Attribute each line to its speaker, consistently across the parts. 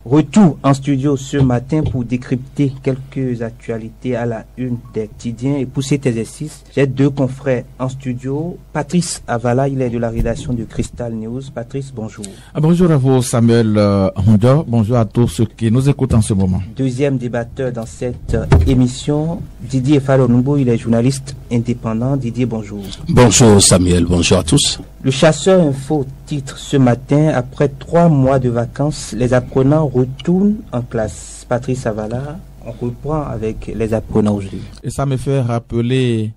Speaker 1: Retour en studio ce matin pour décrypter quelques actualités à la une des quotidiens. Et pour cet exercice, j'ai deux confrères en studio. Patrice Avala, il est de la rédaction de Crystal News. Patrice, bonjour.
Speaker 2: Bonjour à vous, Samuel Honda. Bonjour à tous ceux qui nous écoutent en ce moment.
Speaker 1: Deuxième débatteur dans cette émission, Didier Falonumbo, il est journaliste indépendant. Didier, bonjour.
Speaker 3: Bonjour Samuel, bonjour à tous.
Speaker 1: Le Chasseur Info titre ce matin, après 3 mois de vacances, les apprenants retournent en classe. Patrice Avala, on reprend avec les apprenants aujourd'hui.
Speaker 2: Et ça me fait rappeler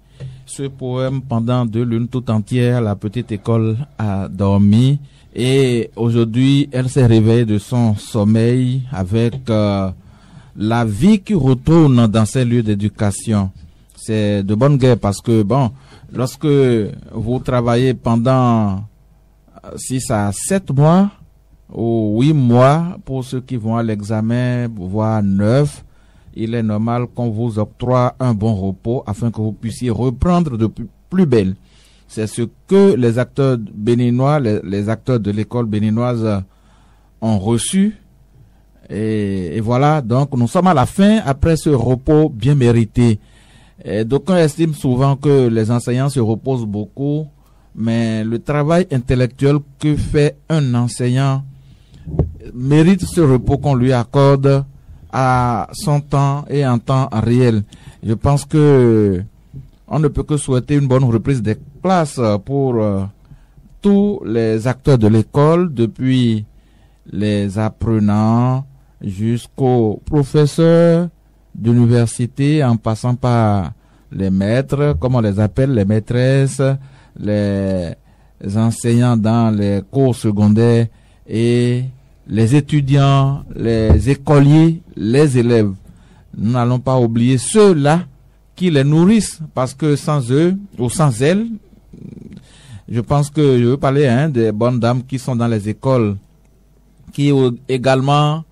Speaker 2: ce poème pendant 2 lunes tout entières, la petite école a dormi. Et aujourd'hui, elle s'est réveillée de son sommeil avec la vie qui retourne dans ces lieux d'éducation. C'est de bonne guerre parce que, lorsque vous travaillez pendant 6 à 7 mois ou 8 mois, pour ceux qui vont à l'examen, voire 9, il est normal qu'on vous octroie un bon repos afin que vous puissiez reprendre de plus belle. C'est ce que les acteurs béninois, les acteurs de l'école béninoise ont reçu. Et voilà, donc nous sommes à la fin après ce repos bien mérité. D'aucuns estiment souvent que les enseignants se reposent beaucoup, mais le travail intellectuel que fait un enseignant mérite ce repos qu'on lui accorde à son temps et en temps réel. Je pense que on ne peut que souhaiter une bonne reprise des classes pour tous les acteurs de l'école, depuis les apprenants jusqu'aux professeurs d'université, en passant par les maîtres, comme on les appelle, les maîtresses, les enseignants dans les cours secondaires et les étudiants, les écoliers, les élèves. Nous n'allons pas oublier ceux-là qui les nourrissent, parce que sans eux ou sans elles, je pense que je veux parler des bonnes dames qui sont dans les écoles, qui également,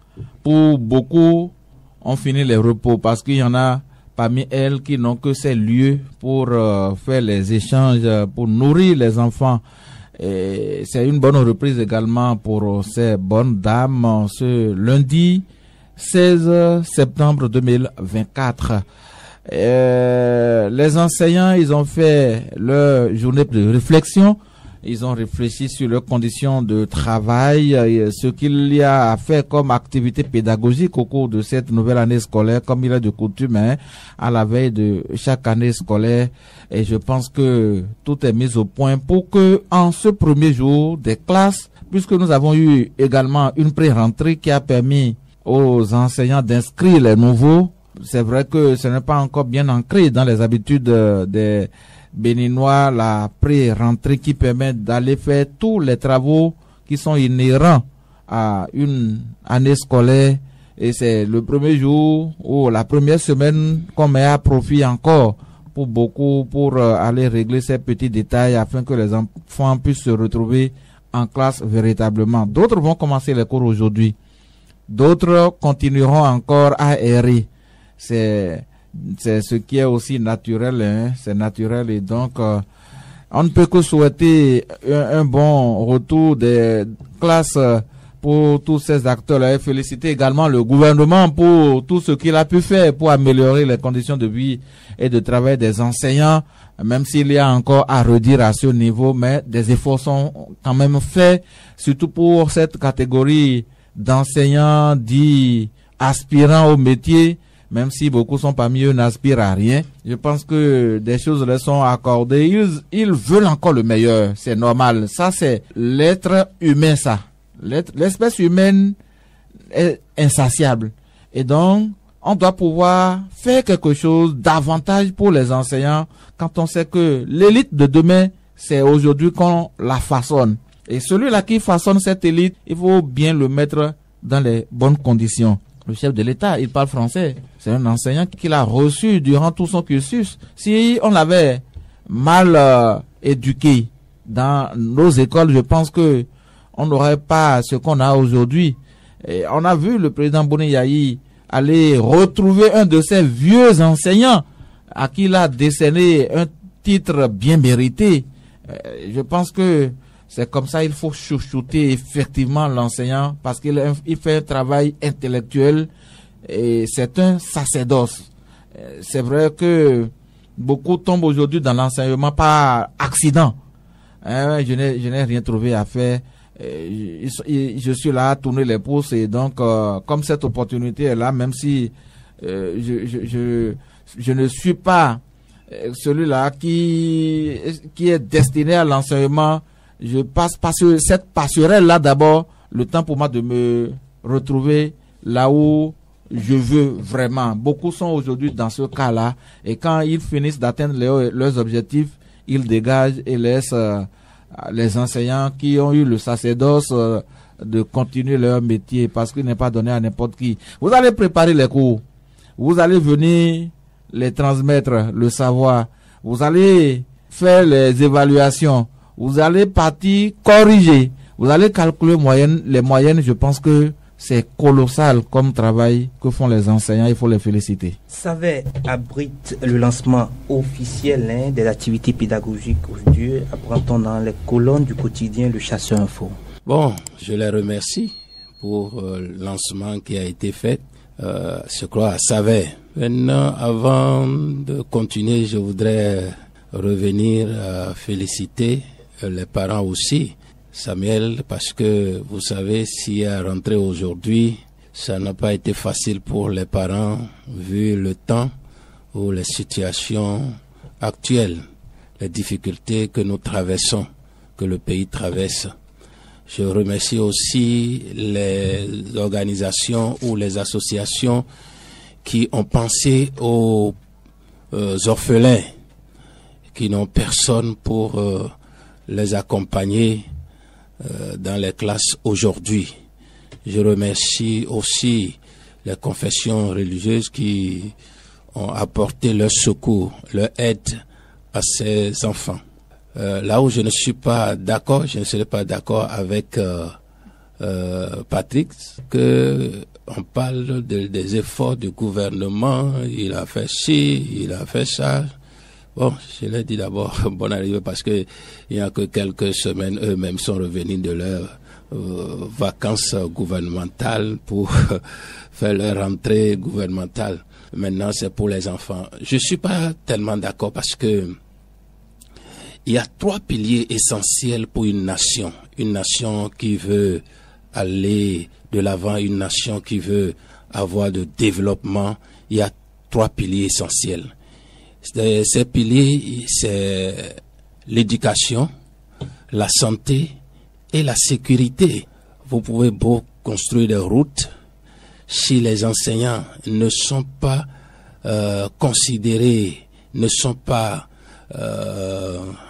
Speaker 2: pour beaucoup, ont fini les repos, parce qu'il y en a parmi elles qui n'ont que ces lieux pour faire les échanges, pour nourrir les enfants. Et c'est une bonne reprise également pour ces bonnes dames ce lundi 16 septembre 2024. Les enseignants, ils ont fait leur journée de réflexion. Ils ont réfléchi sur leurs conditions de travail, ce qu'il y a à faire comme activité pédagogique au cours de cette nouvelle année scolaire, comme il est de coutume, à la veille de chaque année scolaire. Et je pense que tout est mis au point pour que, en ce premier jour des classes, puisque nous avons eu également une pré-rentrée qui a permis aux enseignants d'inscrire les nouveaux, c'est vrai que ce n'est pas encore bien ancré dans les habitudes des Béninois, la pré-rentrée qui permet d'aller faire tous les travaux qui sont inhérents à une année scolaire. Et c'est le premier jour ou la première semaine qu'on met à profit encore pour beaucoup pour aller régler ces petits détails afin que les enfants puissent se retrouver en classe véritablement. D'autres vont commencer les cours aujourd'hui. D'autres continueront encore à errer. C'est ce qui est aussi naturel, c'est naturel, et donc on ne peut que souhaiter un bon retour des classes pour tous ces acteurs-là et féliciter également le gouvernement pour tout ce qu'il a pu faire pour améliorer les conditions de vie et de travail des enseignants, même s'il y a encore à redire à ce niveau, mais des efforts sont quand même faits, surtout pour cette catégorie d'enseignants dits aspirants au métier. Même si beaucoup sont parmi eux n'aspirent à rien, je pense que des choses leur sont accordées. Ils veulent encore le meilleur, c'est normal. Ça, c'est l'être humain, ça. L'espèce humaine est insatiable. Et donc, on doit pouvoir faire quelque chose davantage pour les enseignants quand on sait que l'élite de demain, c'est aujourd'hui qu'on la façonne. Et celui-là qui façonne cette élite, il faut bien le mettre dans les bonnes conditions. Le chef de l'État, il parle français. C'est un enseignant qu'il a reçu durant tout son cursus. Si on l'avait mal éduqué dans nos écoles, je pense que on n'aurait pas ce qu'on a aujourd'hui. Et on a vu le président Boni Yayi aller retrouver un de ses vieux enseignants à qui il a décerné un titre bien mérité. Je pense que C'est comme ça, il faut chouchouter effectivement l'enseignant parce qu'il fait un travail intellectuel et c'est un sacerdoce. C'est vrai que beaucoup tombent aujourd'hui dans l'enseignement par accident. Je n'ai rien trouvé à faire. Je suis là à tourner les pouces et donc comme cette opportunité est là, même si je ne suis pas celui-là qui est destiné à l'enseignement, je passe par cette passerelle-là d'abord, le temps pour moi de me retrouver là où je veux vraiment. Beaucoup sont aujourd'hui dans ce cas-là et quand ils finissent d'atteindre leurs objectifs, ils dégagent et laissent les enseignants qui ont eu le sacerdoce de continuer leur métier parce qu'il n'est pas donné à n'importe qui. Vous allez préparer les cours, vous allez venir les transmettre, le savoir, vous allez faire les évaluations, vous allez partir corriger, vous allez calculer les moyennes. Je pense que c'est colossal comme travail que font les enseignants, il faut les féliciter.
Speaker 1: Savet abrite le lancement officiel des activités pédagogiques aujourd'hui, apprend-on dans les colonnes du quotidien Le Chasseur Info.
Speaker 3: Bon, je les remercie pour le lancement qui a été fait. Je crois à Savet. Maintenant, avant de continuer, je voudrais revenir à féliciter les parents aussi, Samuel, parce que vous savez, si à rentrer aujourd'hui, ça n'a pas été facile pour les parents, vu le temps ou les situations actuelles, les difficultés que nous traversons, que le pays traverse. Je remercie aussi les organisations ou les associations qui ont pensé aux orphelins, qui n'ont personne pour les accompagner dans les classes aujourd'hui. Je remercie aussi les confessions religieuses qui ont apporté leur secours, leur aide à ces enfants. Là où je ne suis pas d'accord, je ne serai pas d'accord avec Patrick, que on parle des efforts du gouvernement, il a fait ci, il a fait ça. Bon, je l'ai dit d'abord, bonne arrivée, parce que il y a que quelques semaines, eux-mêmes sont revenus de leurs vacances gouvernementales pour faire leur rentrée gouvernementale. Maintenant, c'est pour les enfants. Je suis pas tellement d'accord parce que il y a 3 piliers essentiels pour une nation qui veut aller de l'avant, une nation qui veut avoir de développement. Il y a 3 piliers essentiels. Ces piliers, c'est l'éducation, la santé et la sécurité. Vous pouvez beau construire des routes, si les enseignants ne sont pas considérés, ne sont pas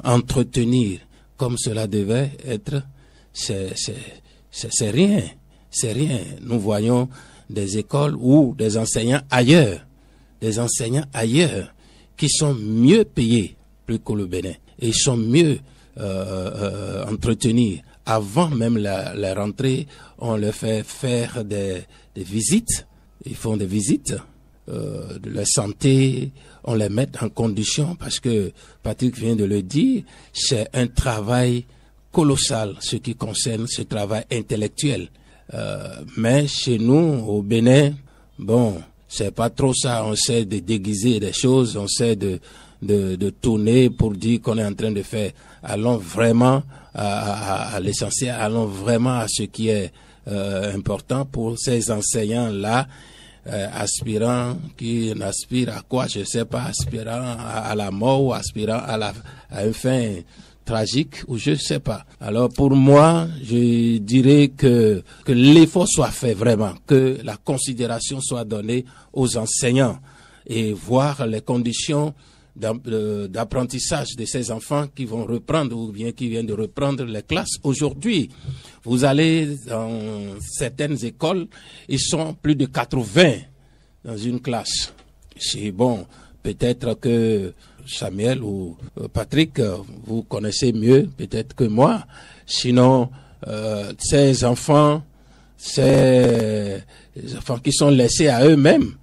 Speaker 3: entretenir comme cela devait être, c'est rien, c'est rien. Nous voyons des écoles ou des enseignants ailleurs qui sont mieux payés plus que le Bénin et ils sont mieux entretenus. Avant même la rentrée, on leur fait faire des visites, ils font des visites de la santé, on les met en condition parce que Patrick vient de le dire, c'est un travail colossal ce qui concerne ce travail intellectuel. Mais chez nous, au Bénin, bon, c'est pas trop ça, on sait de déguiser des choses, on sait de tourner pour dire qu'on est en train de faire. Allons vraiment à l'essentiel, allons vraiment à ce qui est important pour ces enseignants-là, aspirants qui n'aspirent à quoi, je sais pas, aspirant à la mort ou aspirant à une fin tragique ou je sais pas. Alors pour moi, je dirais que l'effort soit fait vraiment, que la considération soit donnée aux enseignants et voir les conditions d'apprentissage de ces enfants qui vont reprendre ou bien qui viennent de reprendre les classes. Aujourd'hui, vous allez dans certaines écoles, ils sont plus de 80 dans une classe. C'est bon, peut-être que Samuel ou Patrick, vous connaissez mieux peut-être que moi. Sinon, ces enfants qui sont laissés à eux-mêmes,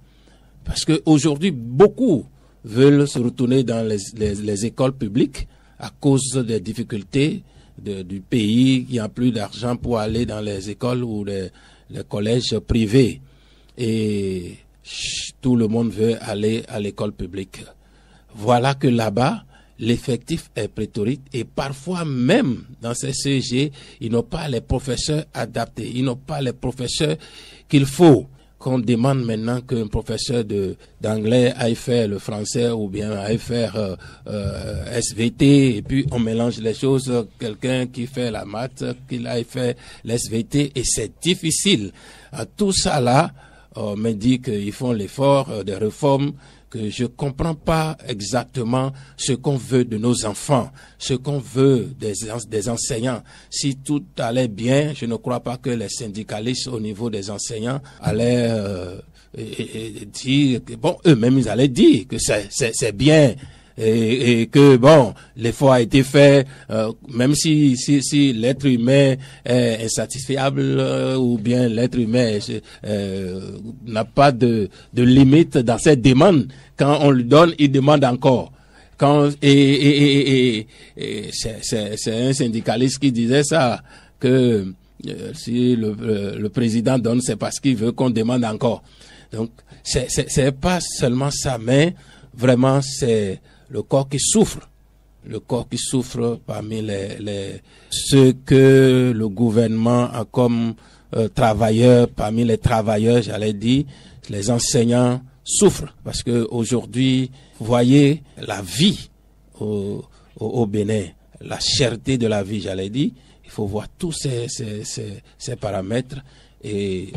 Speaker 3: parce que aujourd'hui beaucoup veulent se retourner dans les écoles publiques à cause des difficultés du pays, il n'y a plus d'argent pour aller dans les écoles ou les collèges privés. Et tout le monde veut aller à l'école publique. Voilà que là-bas, l'effectif est pléthorique et parfois même dans ces CEG, ils n'ont pas les professeurs adaptés, ils n'ont pas les professeurs qu'il faut. Qu'on demande maintenant qu'un professeur d'anglais aille faire le français ou bien aille faire SVT, et puis on mélange les choses, quelqu'un qui fait la maths, qu'il aille faire l'SVT, et c'est difficile. À tout ça là, on me dit qu'ils font l'effort des réformes, que je comprends pas exactement ce qu'on veut de nos enfants, ce qu'on veut des enseignants. Si tout allait bien, je ne crois pas que les syndicalistes au niveau des enseignants allaient dire que, bon, eux-mêmes ils allaient dire que c'est bien. Et que bon, l'effort a été fait, même si l'être humain est insatisfiable ou bien l'être humain n'a pas de limite dans cette demande. Quand on lui donne, il demande encore. C'est un syndicaliste qui disait ça, que si le président donne, c'est parce qu'il veut qu'on demande encore. Donc c'est pas seulement ça, mais vraiment c'est le corps qui souffre parmi ceux que le gouvernement a comme travailleurs, parmi les travailleurs, j'allais dire, les enseignants souffrent parce que aujourd'hui, vous voyez la vie au Bénin, la cherté de la vie, j'allais dire, il faut voir tous ces paramètres et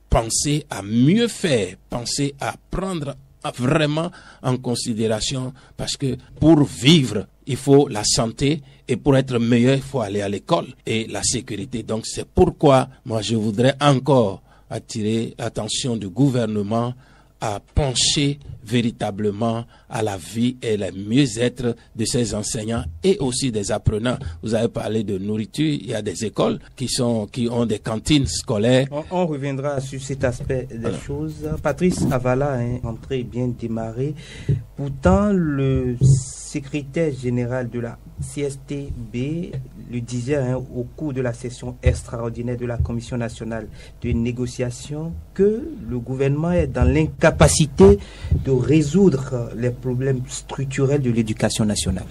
Speaker 3: penser à mieux faire, penser à prendre vraiment en considération, parce que pour vivre, il faut la santé, et pour être meilleur, il faut aller à l'école, et la sécurité. Donc c'est pourquoi moi je voudrais encore attirer l'attention du gouvernement à pencher véritablement à la vie et le mieux-être de ces enseignants et aussi des apprenants. Vous avez parlé de nourriture, il y a des écoles qui ont des cantines scolaires.
Speaker 1: On reviendra sur cet aspect des choses. Patrice Avala, entrée bien démarrée. Pourtant, le secrétaire général de la CSTB le disait au cours de la session extraordinaire de la Commission nationale de négociation que le gouvernement est dans l'incapacité de résoudre les problèmes structurels de l'éducation nationale.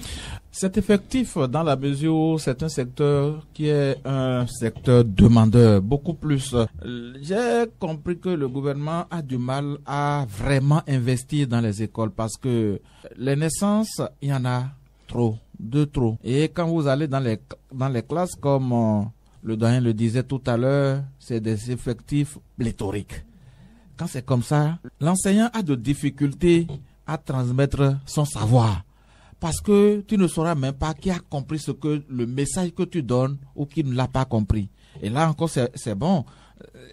Speaker 2: C'est effectif dans la mesure où c'est un secteur qui est un secteur demandeur, beaucoup plus. J'ai compris que le gouvernement a du mal à vraiment investir dans les écoles parce que les naissances, il y en a trop, de trop. Et quand vous allez dans les classes, comme le doyen le disait tout à l'heure, c'est des effectifs pléthoriques. Quand c'est comme ça, l'enseignant a de difficultés à transmettre son savoir. Parce que tu ne sauras même pas qui a compris le message que tu donnes ou qui ne l'a pas compris. Et là encore, c'est bon.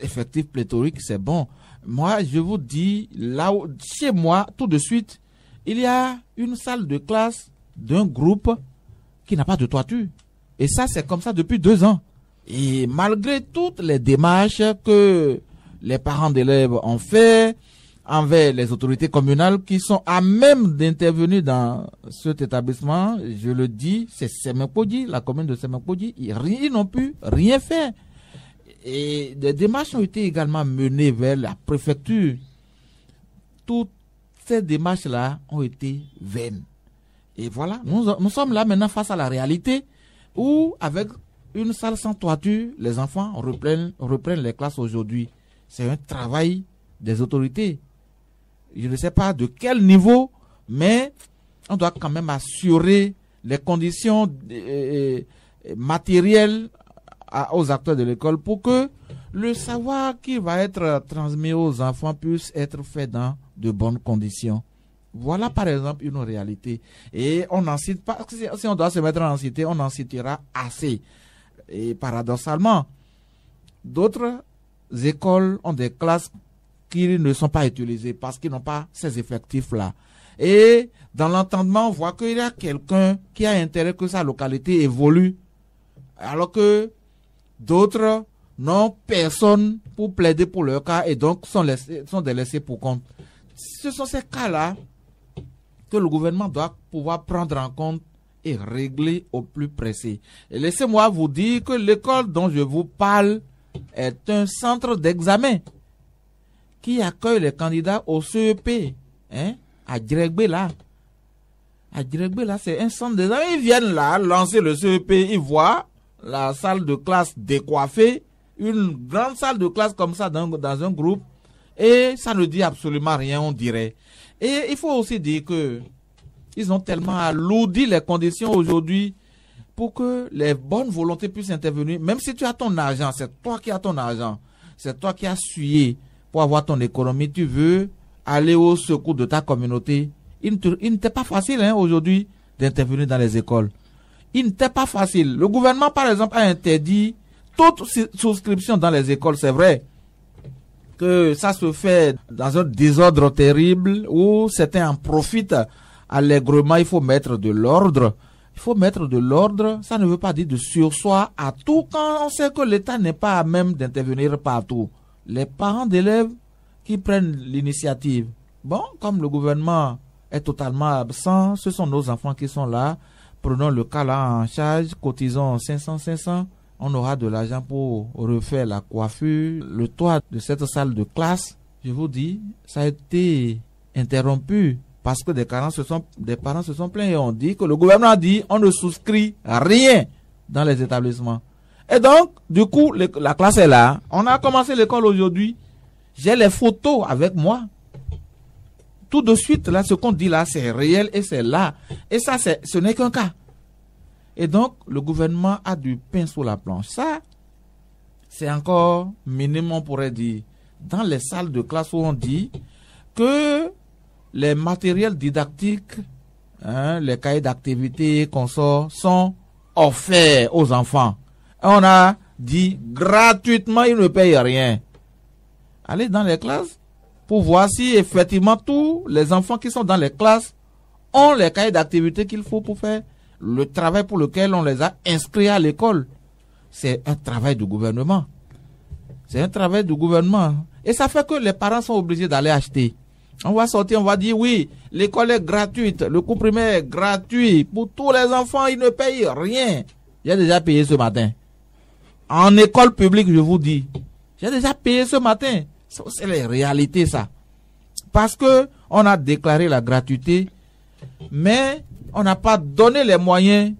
Speaker 2: Effectif pléthorique, c'est bon. Moi, je vous dis, là où, chez moi, tout de suite, il y a une salle de classe d'un groupe qui n'a pas de toiture. Et ça, c'est comme ça depuis 2 ans. Et malgré toutes les démarches que les parents d'élèves ont fait, envers les autorités communales qui sont à même d'intervenir dans cet établissement, je le dis, c'est Semekpodji, la commune de Semekpodji, ils n'ont pu rien faire. Et des démarches ont été également menées vers la préfecture. Toutes ces démarches-là ont été vaines. Et voilà, nous sommes là maintenant face à la réalité où, avec une salle sans toiture, les enfants reprennent les classes aujourd'hui. C'est un travail des autorités. Je ne sais pas de quel niveau, mais on doit quand même assurer les conditions matérielles aux acteurs de l'école pour que le savoir qui va être transmis aux enfants puisse être fait dans de bonnes conditions. Voilà par exemple une réalité. Et on n'en cite pas, si on doit se mettre à en citer, on en citera assez. Et paradoxalement, d'autres écoles ont des classes qui ne sont pas utilisés parce qu'ils n'ont pas ces effectifs-là. Et dans l'entendement, on voit qu'il y a quelqu'un qui a intérêt que sa localité évolue, alors que d'autres n'ont personne pour plaider pour leur cas et donc sont des laissés pour compte. Ce sont ces cas-là que le gouvernement doit pouvoir prendre en compte et réglé au plus pressé. Et laissez-moi vous dire que l'école dont je vous parle est un centre d'examen qui accueille les candidats au CEP, à Djeregbé là. À Djeregbé là, c'est un centre d'examen. Ils viennent là lancer le CEP, ils voient la salle de classe décoiffée, une grande salle de classe comme ça dans un groupe, et ça ne dit absolument rien, on dirait. Et il faut aussi dire que ils ont tellement alourdi les conditions aujourd'hui pour que les bonnes volontés puissent intervenir. Même si tu as ton argent, c'est toi qui as ton argent, c'est toi qui as sué pour avoir ton économie, tu veux aller au secours de ta communauté. Il n'était pas facile aujourd'hui d'intervenir dans les écoles. Il n'était pas facile. Le gouvernement, par exemple, a interdit toute souscription dans les écoles. C'est vrai que ça se fait dans un désordre terrible où certains en profitent allègrement. Il faut mettre de l'ordre. Il faut mettre de l'ordre. Ça ne veut pas dire de sursoir à tout quand on sait que l'État n'est pas à même d'intervenir partout. Les parents d'élèves qui prennent l'initiative. Bon, comme le gouvernement est totalement absent, ce sont nos enfants qui sont là. Prenons le cas là en charge, cotisons 500. On aura de l'argent pour refaire la coiffure, le toit de cette salle de classe. Je vous dis, ça a été interrompu parce que des parents se sont plaints et on dit que le gouvernement a dit on ne souscrit rien dans les établissements. Et donc, du coup, la classe est là. On a commencé l'école aujourd'hui. J'ai les photos avec moi. Tout de suite, là, ce qu'on dit là, c'est réel et c'est là. Et ça, ce n'est qu'un cas. Et donc, le gouvernement a du pain sous la planche. Ça, c'est encore minimum, on pourrait dire. Dans les salles de classe où on dit que les matériels didactiques, les cahiers d'activité, consorts, sont offerts aux enfants. On a dit gratuitement, ils ne payent rien. Allez dans les classes pour voir si effectivement tous les enfants qui sont dans les classes ont les cahiers d'activité qu'il faut pour faire le travail pour lequel on les a inscrits à l'école. C'est un travail du gouvernement. C'est un travail du gouvernement. Et ça fait que les parents sont obligés d'aller acheter. On va sortir, on va dire oui, l'école est gratuite, le cours primaire est gratuit. Pour tous les enfants, ils ne payent rien. J'ai déjà payé ce matin. En école publique, je vous dis. J'ai déjà payé ce matin. C'est la réalité, ça. Parce que on a déclaré la gratuité, mais on n'a pas donné les moyens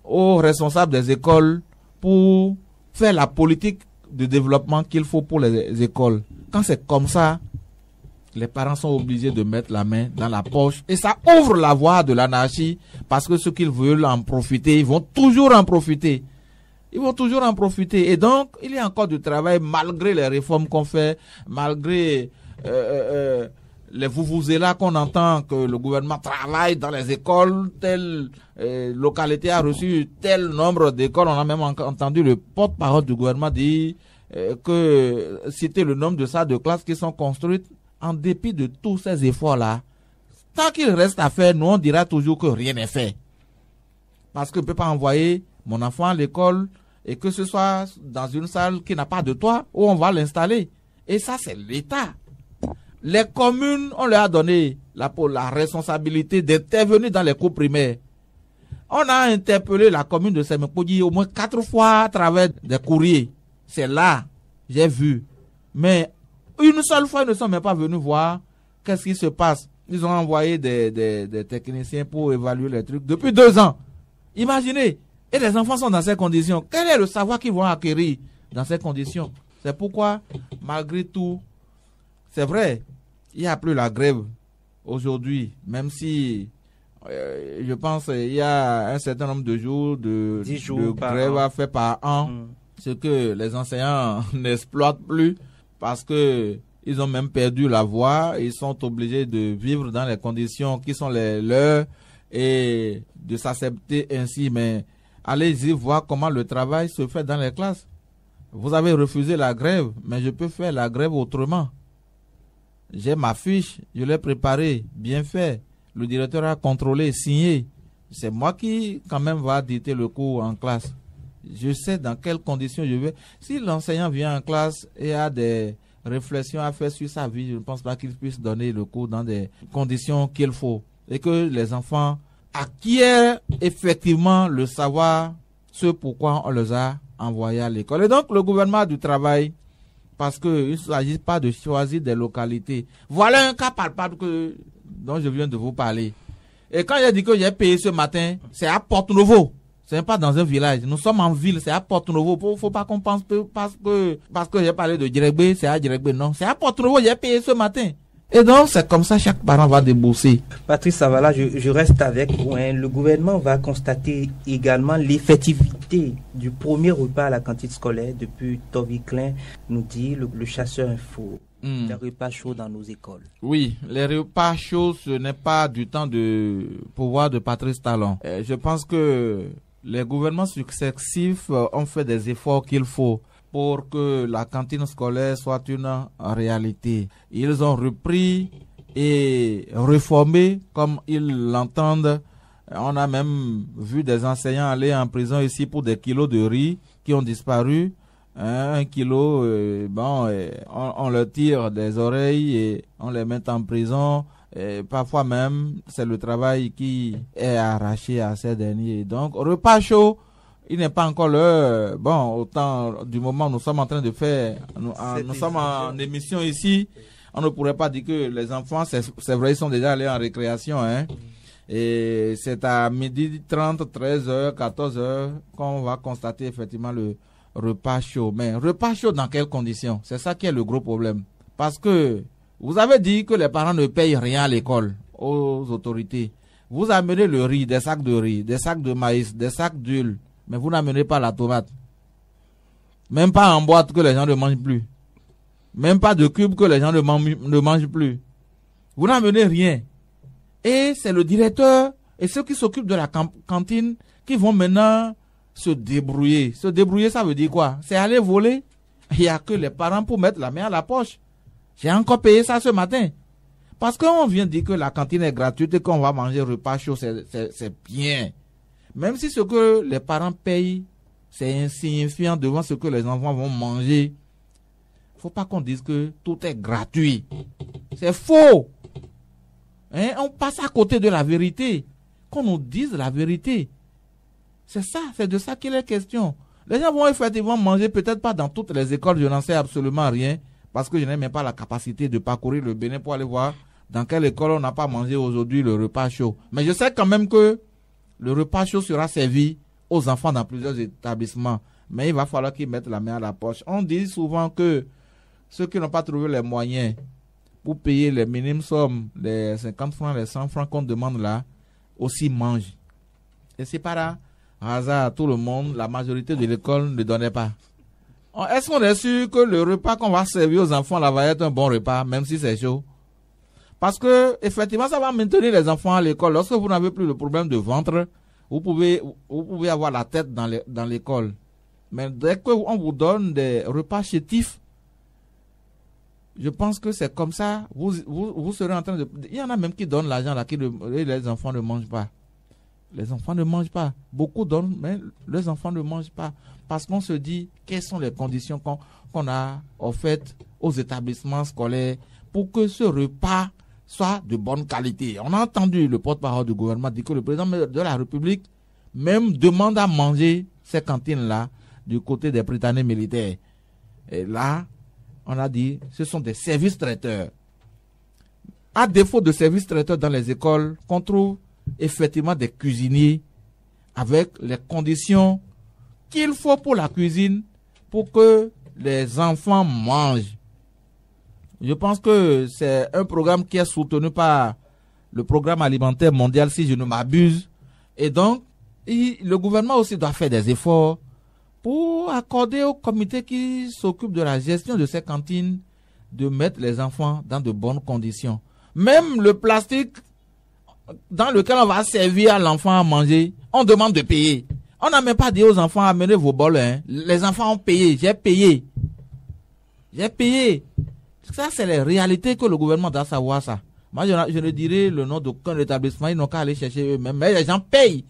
Speaker 2: aux responsables des écoles pour faire la politique de développement qu'il faut pour les écoles. Quand c'est comme ça, les parents sont obligés de mettre la main dans la poche et ça ouvre la voie de l'anarchie parce que ceux qui veulent en profiter, ils vont toujours en profiter. Ils vont toujours en profiter. Et donc, il y a encore du travail malgré les réformes qu'on fait, malgré les vuvuzelas qu'on entend que le gouvernement travaille dans les écoles, telle localité a reçu tel nombre d'écoles. On a même entendu le porte-parole du gouvernement dire que c'était le nombre de salles de classe qui sont construites. En dépit de tous ces efforts-là, tant qu'il reste à faire, nous on dira toujours que rien n'est fait. Parce que je ne peux pas envoyer mon enfant à l'école et que ce soit dans une salle qui n'a pas de toit où on va l'installer. Et ça, c'est l'État. Les communes, on leur a donné la responsabilité d'intervenir dans les cours primaires. On a interpellé la commune de Semekoudi au moins 4 fois à travers des courriers. C'est là, j'ai vu. Mais une seule fois, ils ne sont même pas venus voir qu'est-ce qui se passe. Ils ont envoyé des techniciens pour évaluer les trucs depuis 2 ans. Imaginez. Et les enfants sont dans ces conditions. Quel est le savoir qu'ils vont acquérir dans ces conditions? C'est pourquoi, malgré tout, c'est vrai, il n'y a plus la grève aujourd'hui. Même si, je pense, il y a un certain nombre de jours de grève à faire par an. Ce que les enseignants n'exploitent plus. Parce que ils ont même perdu la voie, ils sont obligés de vivre dans les conditions qui sont les leurs et de s'accepter ainsi. Mais allez-y voir comment le travail se fait dans les classes. Vous avez refusé la grève, mais je peux faire la grève autrement. J'ai ma fiche, je l'ai préparée, bien fait. Le directeur a contrôlé, signé. C'est moi qui quand même va dicter le cours en classe. Je sais dans quelles conditions je vais. Si l'enseignant vient en classe et a des réflexions à faire sur sa vie, je ne pense pas qu'il puisse donner le cours dans des conditions qu'il faut. Et que les enfants acquièrent effectivement le savoir, ce pourquoi on les a envoyés à l'école. Et donc, le gouvernement du travail, parce qu'il ne s'agit pas de choisir des localités. Voilà un cas palpable dont je viens de vous parler. Et quand j'ai dit que j'ai payé ce matin, c'est à Porto-Novo. C'est pas dans un village. Nous sommes en ville, c'est à Porto-Novo. Faut pas qu'on pense que parce que j'ai parlé de Djeregbé, c'est à Djeregbé. Non, c'est à Porto-Novo, j'ai payé ce matin. Et donc, c'est comme ça, chaque parent va débourser.
Speaker 1: Patrice Avala, je reste avec vous. Le gouvernement va constater également l'effectivité du premier repas à la cantine scolaire depuis Toby Klein, nous dit le chasseur info. Des repas chauds dans nos écoles.
Speaker 2: Oui, les repas chauds, ce n'est pas du temps de pouvoir de Patrice Talon. Je pense que les gouvernements successifs ont fait des efforts qu'il faut pour que la cantine scolaire soit une réalité. Ils ont repris et réformé comme ils l'entendent. On a même vu des enseignants aller en prison ici pour des kilos de riz qui ont disparu. 1 kilo, on leur tire des oreilles et on les met en prison. Et parfois même, c'est le travail qui est arraché à ces derniers. Donc, repas chaud, il n'est pas encore l'heure. Bon, autant du moment où nous sommes en train de faire, nous sommes en émission ici, on ne pourrait pas dire que les enfants, c'est vrai, ils sont déjà allés en récréation, hein. Et c'est à 12h30, 13h, 14h qu'on va constater effectivement le repas chaud. Mais repas chaud dans quelles conditions? C'est ça qui est le gros problème. Parce que vous avez dit que les parents ne payent rien à l'école, aux autorités. Vous amenez le riz, des sacs de riz, des sacs de maïs, des sacs d'huile. Mais vous n'amenez pas la tomate. Même pas en boîte que les gens ne mangent plus. Même pas de cubes que les gens ne mangent plus. Vous n'amenez rien. Et c'est le directeur et ceux qui s'occupent de la cantine qui vont maintenant se débrouiller. Se débrouiller, ça veut dire quoi? C'est aller voler. Il n'y a que les parents pour mettre la main à la poche. J'ai encore payé ça ce matin. Parce qu'on vient dire que la cantine est gratuite et qu'on va manger repas chaud, c'est bien. Même si ce que les parents payent, c'est insignifiant devant ce que les enfants vont manger. Faut pas qu'on dise que tout est gratuit. C'est faux. Hein? On passe à côté de la vérité. Qu'on nous dise la vérité. C'est ça, c'est de ça qu'il est question. Les gens vont effectivement manger, peut-être pas dans toutes les écoles, je n'en sais absolument rien, parce que je n'ai même pas la capacité de parcourir le Bénin pour aller voir dans quelle école on n'a pas mangé aujourd'hui le repas chaud. Mais je sais quand même que le repas chaud sera servi aux enfants dans plusieurs établissements. Mais il va falloir qu'ils mettent la main à la poche. On dit souvent que ceux qui n'ont pas trouvé les moyens pour payer les minimes sommes, les 50 francs, les 100 francs qu'on demande là, aussi mangent. Et c'est pas là, hasard à tout le monde, la majorité de l'école ne donnait pas. Est-ce qu'on est sûr que le repas qu'on va servir aux enfants là va être un bon repas, même si c'est chaud? Parce que, effectivement, ça va maintenir les enfants à l'école. Lorsque vous n'avez plus le problème de ventre, vous pouvez avoir la tête dans l'école. Mais dès qu'on vous donne des repas chétifs, je pense que c'est comme ça, vous serez en train de... Il y en a même qui donnent l'argent là, et les enfants ne mangent pas. Les enfants ne mangent pas. Beaucoup donnent, mais les enfants ne mangent pas. Parce qu'on se dit, quelles sont les conditions qu'on a offertes aux établissements scolaires pour que ce repas soit de bonne qualité. On a entendu le porte-parole du gouvernement dire que le président de la République même demande à manger ces cantines-là du côté des Britanniques militaires. Et là, on a dit, ce sont des services traiteurs. À défaut de services traiteurs dans les écoles, qu'on trouve effectivement des cuisiniers avec les conditions qu'il faut pour la cuisine pour que les enfants mangent. Je pense que c'est un programme qui est soutenu par le programme alimentaire mondial, si je ne m'abuse. Et donc, le gouvernement aussi doit faire des efforts pour accorder au comité qui s'occupe de la gestion de ces cantines de mettre les enfants dans de bonnes conditions. Même le plastique dans lequel on va servir à l'enfant à manger, on demande de payer. On n'a même pas dit aux enfants, amenez vos bols. Hein. Les enfants ont payé, j'ai payé. J'ai payé. Ça, c'est les réalités que le gouvernement doit savoir ça. Moi, je ne dirais le nom d'aucun établissement, ils n'ont qu'à aller chercher eux-mêmes. Mais les gens payent.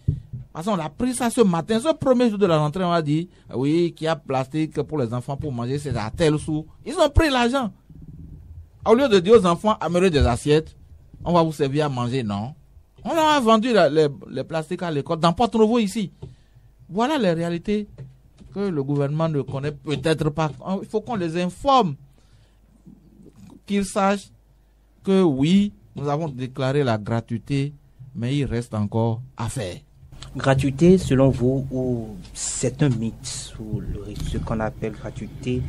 Speaker 2: Parce qu'on a pris ça ce matin, ce premier jour de la rentrée, on a dit, oui, qu'il y a plastique pour les enfants pour manger, c'est à tel sou. Ils ont pris l'argent. Au lieu de dire aux enfants, amenez des assiettes, on va vous servir à manger, non. On a vendu les plastiques à l'école, dans Porto-Novo ici. Voilà les réalités que le gouvernement ne connaît peut-être pas. Il faut qu'on les informe, qu'ils sachent que oui, nous avons déclaré la gratuité, mais il reste encore à faire.
Speaker 1: Gratuité, selon vous, ou c'est un mythe, ou ce qu'on appelle gratuité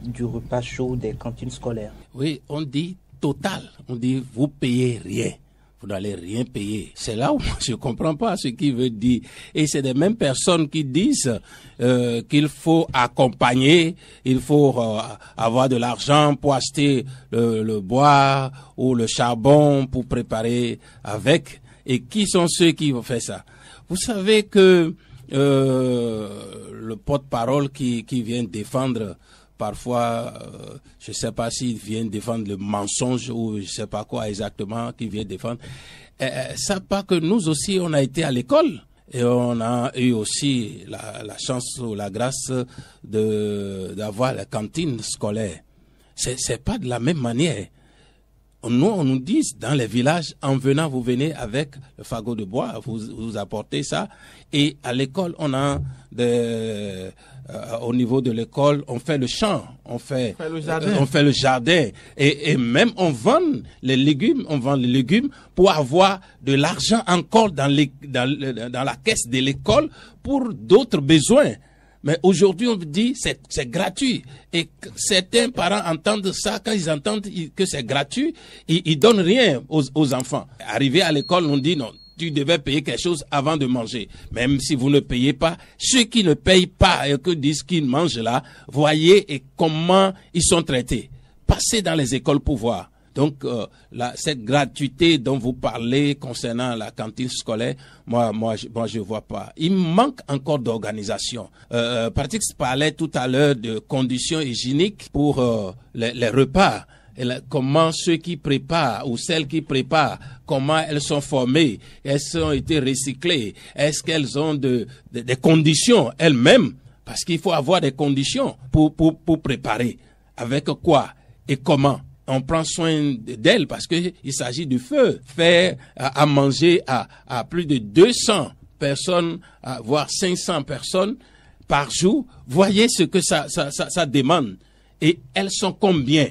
Speaker 1: du repas chaud des cantines scolaires?
Speaker 3: Oui, on dit total. On dit vous payez rien. Vous n'allez rien payer. C'est là où je ne comprends pas ce qu'il veut dire. Et c'est les mêmes personnes qui disent qu'il faut accompagner, il faut avoir de l'argent pour acheter le bois ou le charbon pour préparer avec. Et qui sont ceux qui vont faire ça? Vous savez que le porte-parole qui vient défendre parfois, je ne sais pas s'il vient défendre le mensonge ou je ne sais pas quoi exactement qu'il vient défendre. Ça pas que nous aussi, on a été à l'école et on a eu aussi la chance ou la grâce d'avoir la cantine scolaire. C'est pas de la même manière. Nous, on nous dit dans les villages, en venant, vous venez avec le fagot de bois, vous apportez ça. Et à l'école, on a au niveau de l'école, on fait le champ, on fait le jardin. Et même on vend les légumes pour avoir de l'argent encore dans la caisse de l'école pour d'autres besoins. Mais aujourd'hui, on dit c'est gratuit. Et certains parents entendent ça, quand ils entendent que c'est gratuit, ils donnent rien aux enfants. Arrivé à l'école, on dit non, tu devais payer quelque chose avant de manger. Même si vous ne payez pas, ceux qui ne payent pas et que disent qu'ils mangent là, voyez et comment ils sont traités. Passez dans les écoles pour voir. Donc, cette gratuité dont vous parlez concernant la cantine scolaire, moi, je vois pas. Il manque encore d'organisation. Patrick parlait tout à l'heure de conditions hygiéniques pour les repas. Comment ceux qui préparent ou celles qui préparent, comment elles sont formées, elles ont été recyclées, est-ce qu'elles ont des conditions elles-mêmes, parce qu'il faut avoir des conditions pour préparer. Avec quoi et comment? On prend soin d'elles parce que il s'agit du feu. Faire à manger à plus de 200 personnes, voire 500 personnes par jour. Voyez ce que ça demande. Et elles sont combien?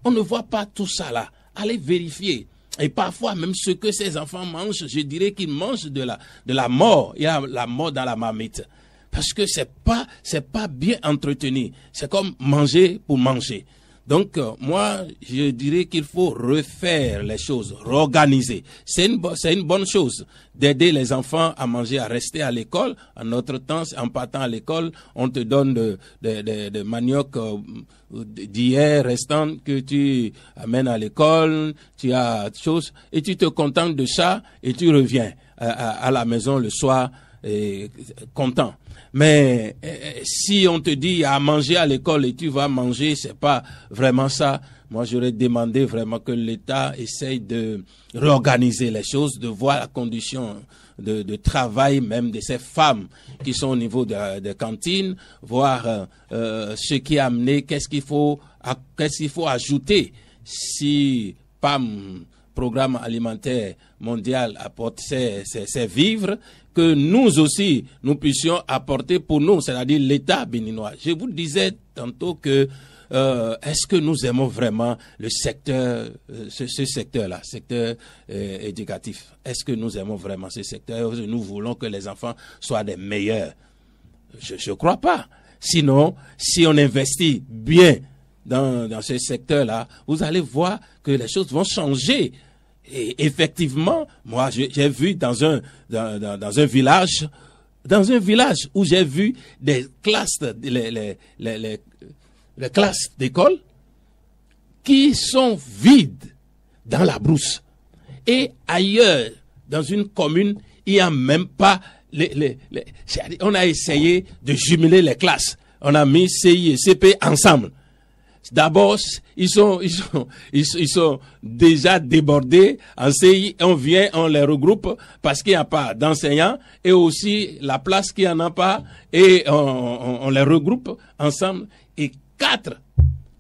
Speaker 3: On ne voit pas tout ça là. Allez vérifier. Et parfois, même ce que ces enfants mangent, je dirais qu'ils mangent de la mort. Il y a la mort dans la marmite. Parce que c'est pas bien entretenu. C'est comme manger pour manger. Donc, moi, je dirais qu'il faut refaire les choses, réorganiser. C'est une bonne chose d'aider les enfants à manger, à rester à l'école. En notre temps, en partant à l'école, on te donne de manioc d'hier restant que tu amènes à l'école, tu as choses, et tu te contentes de ça, et tu reviens à la maison le soir, content. Mais si on te dit à manger à l'école et tu vas manger, c'est pas vraiment ça. Moi, j'aurais demandé vraiment que l'État essaye de réorganiser les choses, de voir la condition de travail même de ces femmes qui sont au niveau des cantines, voir ce qui est amené, qu'est-ce qu'il faut ajouter. Si PAM, Programme alimentaire mondial, apporte ses vivres, que nous aussi, nous puissions apporter pour nous, c'est-à-dire l'État béninois. Je vous disais tantôt que est-ce que nous aimons vraiment le secteur, ce secteur-là, secteur éducatif? Est-ce que nous aimons vraiment ce secteur? Nous voulons que les enfants soient des meilleurs? Je crois pas. Sinon, si on investit bien dans ce secteur-là, vous allez voir que les choses vont changer. Et effectivement, moi, j'ai vu dans un village où j'ai vu des classes, les classes d'école qui sont vides dans la brousse. Et ailleurs, dans une commune, il n'y a même pas on a essayé de jumeler les classes. On a mis CI et CP ensemble. D'abord, ils sont déjà débordés en CI, on les regroupe parce qu'il n'y a pas d'enseignants et aussi la place qu'il n'y en a pas et on les regroupe ensemble et 4,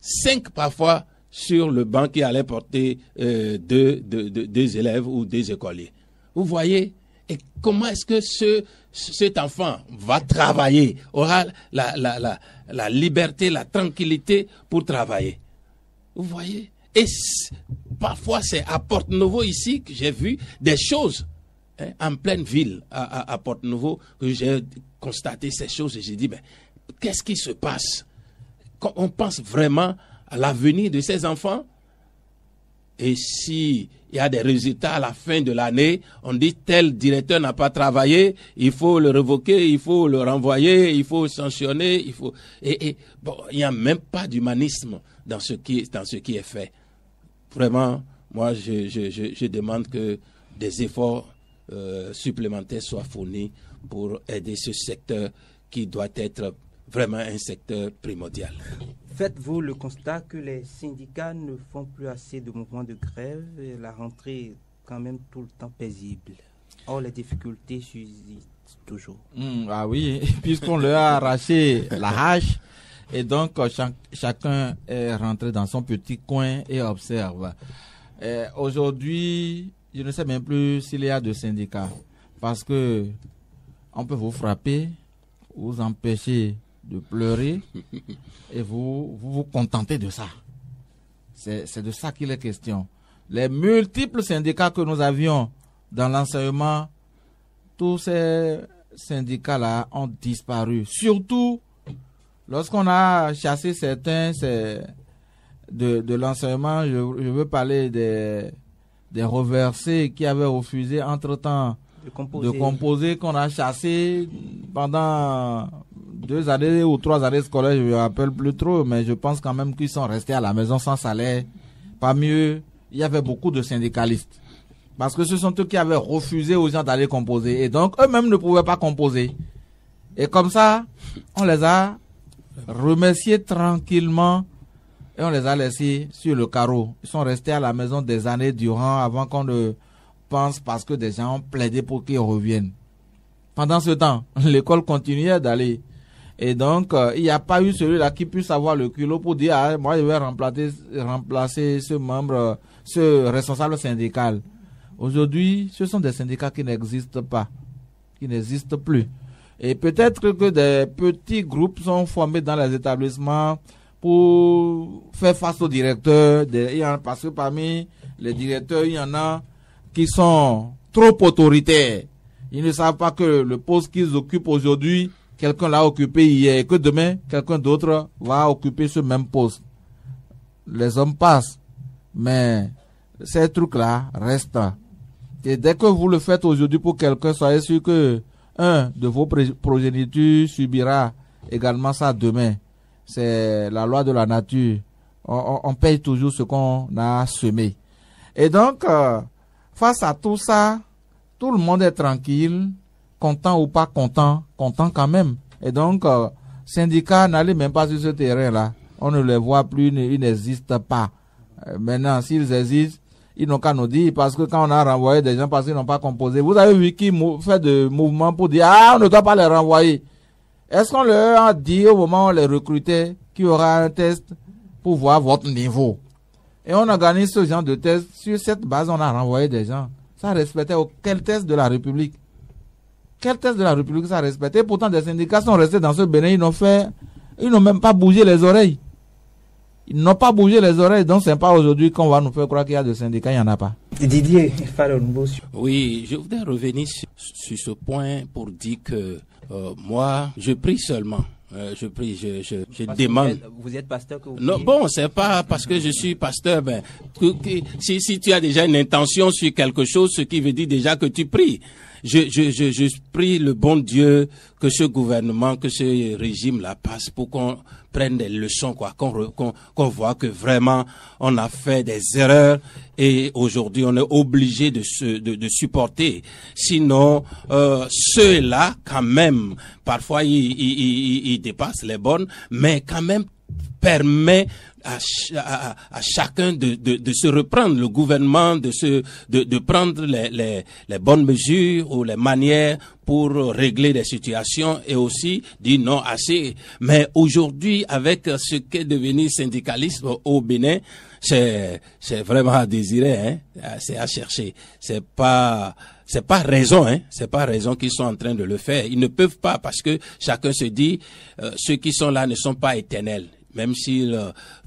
Speaker 3: 5 parfois sur le banc qui allait porter deux élèves ou des écoliers. Vous voyez? Et comment est-ce que cet enfant va travailler, aura la liberté, la tranquillité pour travailler? Vous voyez? Et parfois, c'est à Porte-Nouveau ici que j'ai vu des choses, hein, en pleine ville, à Porte-Nouveau, que j'ai constaté ces choses et j'ai dit, ben, qu'est-ce qui se passe? Quand on pense vraiment à l'avenir de ces enfants, et si il y a des résultats à la fin de l'année, on dit tel directeur n'a pas travaillé, il faut le révoquer, il faut le renvoyer, il faut sanctionner, il faut bon, il n'y a même pas d'humanisme dans ce qui est fait. Vraiment, moi je demande que des efforts supplémentaires soient fournis pour aider ce secteur qui doit être vraiment un secteur primordial.
Speaker 1: Faites-vous le constat que les syndicats ne font plus assez de mouvements de grève et la rentrée est quand même tout le temps paisible? Or, les difficultés subsistent toujours.
Speaker 2: Ah oui, puisqu'on leur a arraché la hache et donc chacun est rentré dans son petit coin et observe. Aujourd'hui, je ne sais même plus s'il y a de syndicats parce que on peut vous frapper, vous empêcher de pleurer et vous contentez de ça. C'est de ça qu'il est question. Les multiples syndicats que nous avions dans l'enseignement, tous ces syndicats-là ont disparu. Surtout lorsqu'on a chassé certains de l'enseignement, je veux parler des reversés qui avaient refusé entre-temps de composer, qu'on a chassé pendant 2 années ou 3 années scolaires, je ne me rappelle plus trop, mais je pense quand même qu'ils sont restés à la maison sans salaire. Pas mieux, il y avait beaucoup de syndicalistes. Parce que ce sont eux qui avaient refusé aux gens d'aller composer. Et donc, eux-mêmes ne pouvaient pas composer. Et comme ça, on les a remerciés tranquillement et on les a laissés sur le carreau. Ils sont restés à la maison des années durant avant qu'on ne pense, parce que des gens ont plaidé pour qu'ils reviennent. Pendant ce temps, l'école continuait d'aller. Et donc, il n'y a pas eu celui-là qui puisse avoir le culot pour dire, ah, moi je vais remplacer ce membre, ce responsable syndical. Aujourd'hui, ce sont des syndicats qui n'existent pas, qui n'existent plus. Et peut-être que des petits groupes sont formés dans les établissements pour faire face aux directeurs, parce que parmi les directeurs, il y en a qui sont trop autoritaires. Ils ne savent pas que le poste qu'ils occupent aujourd'hui, quelqu'un l'a occupé hier, et que demain, quelqu'un d'autre va occuper ce même poste. Les hommes passent, mais ces trucs-là restent. Et dès que vous le faites aujourd'hui pour quelqu'un, soyez sûr que un de vos progénitures subira également ça demain. C'est la loi de la nature. On paye toujours ce qu'on a semé. Et donc, face à tout ça, tout le monde est tranquille, content ou pas content, content quand même. Et donc, syndicats, n'allez même pas sur ce terrain-là. On ne les voit plus, ils n'existent pas. Maintenant, s'ils existent, ils n'ont qu'à nous dire, parce que quand on a renvoyé des gens parce qu'ils n'ont pas composé, vous avez vu qui fait de mouvements pour dire, ah, on ne doit pas les renvoyer. Est-ce qu'on leur a dit au moment où on les recrutait qu'il y aura un test pour voir votre niveau? Et on organise ce genre de test. Sur cette base, on a renvoyé des gens. Ça respectait quel test de la République? Quel test de la République ça respectait? Pourtant, des syndicats sont restés dans ce Bénin, ils n'ont même pas bougé les oreilles. Ils n'ont pas bougé les oreilles, donc c'est pas aujourd'hui qu'on va nous faire croire qu'il y a de syndicats, il n'y en a pas.
Speaker 1: Didier Falonbo.
Speaker 3: Oui, je voudrais revenir sur ce point pour dire que moi, je prie seulement. Je prie, je demande.
Speaker 1: Vous êtes pasteur que vous
Speaker 3: Non, bon, c'est pas parce que je suis pasteur. Ben, si tu as déjà une intention sur quelque chose, ce qui veut dire déjà que tu pries. Je prie le bon Dieu que ce gouvernement, que ce régime-là passe pour qu'on prenne des leçons, quoi, qu'on voit que vraiment on a fait des erreurs et aujourd'hui on est obligé de supporter. Sinon, ceux-là, quand même, parfois ils dépassent les bornes, mais quand même permet à chacun de se reprendre, le gouvernement de prendre les bonnes mesures ou les manières pour régler des situations et aussi dire non assez. Mais aujourd'hui, avec ce qu'est devenu syndicalisme au Bénin, c'est vraiment à désirer, hein. C'est à chercher. C'est pas raison, hein. C'est pas raison qu'ils sont en train de le faire. Ils ne peuvent pas parce que chacun se dit, ceux qui sont là ne sont pas éternels. Même s'ils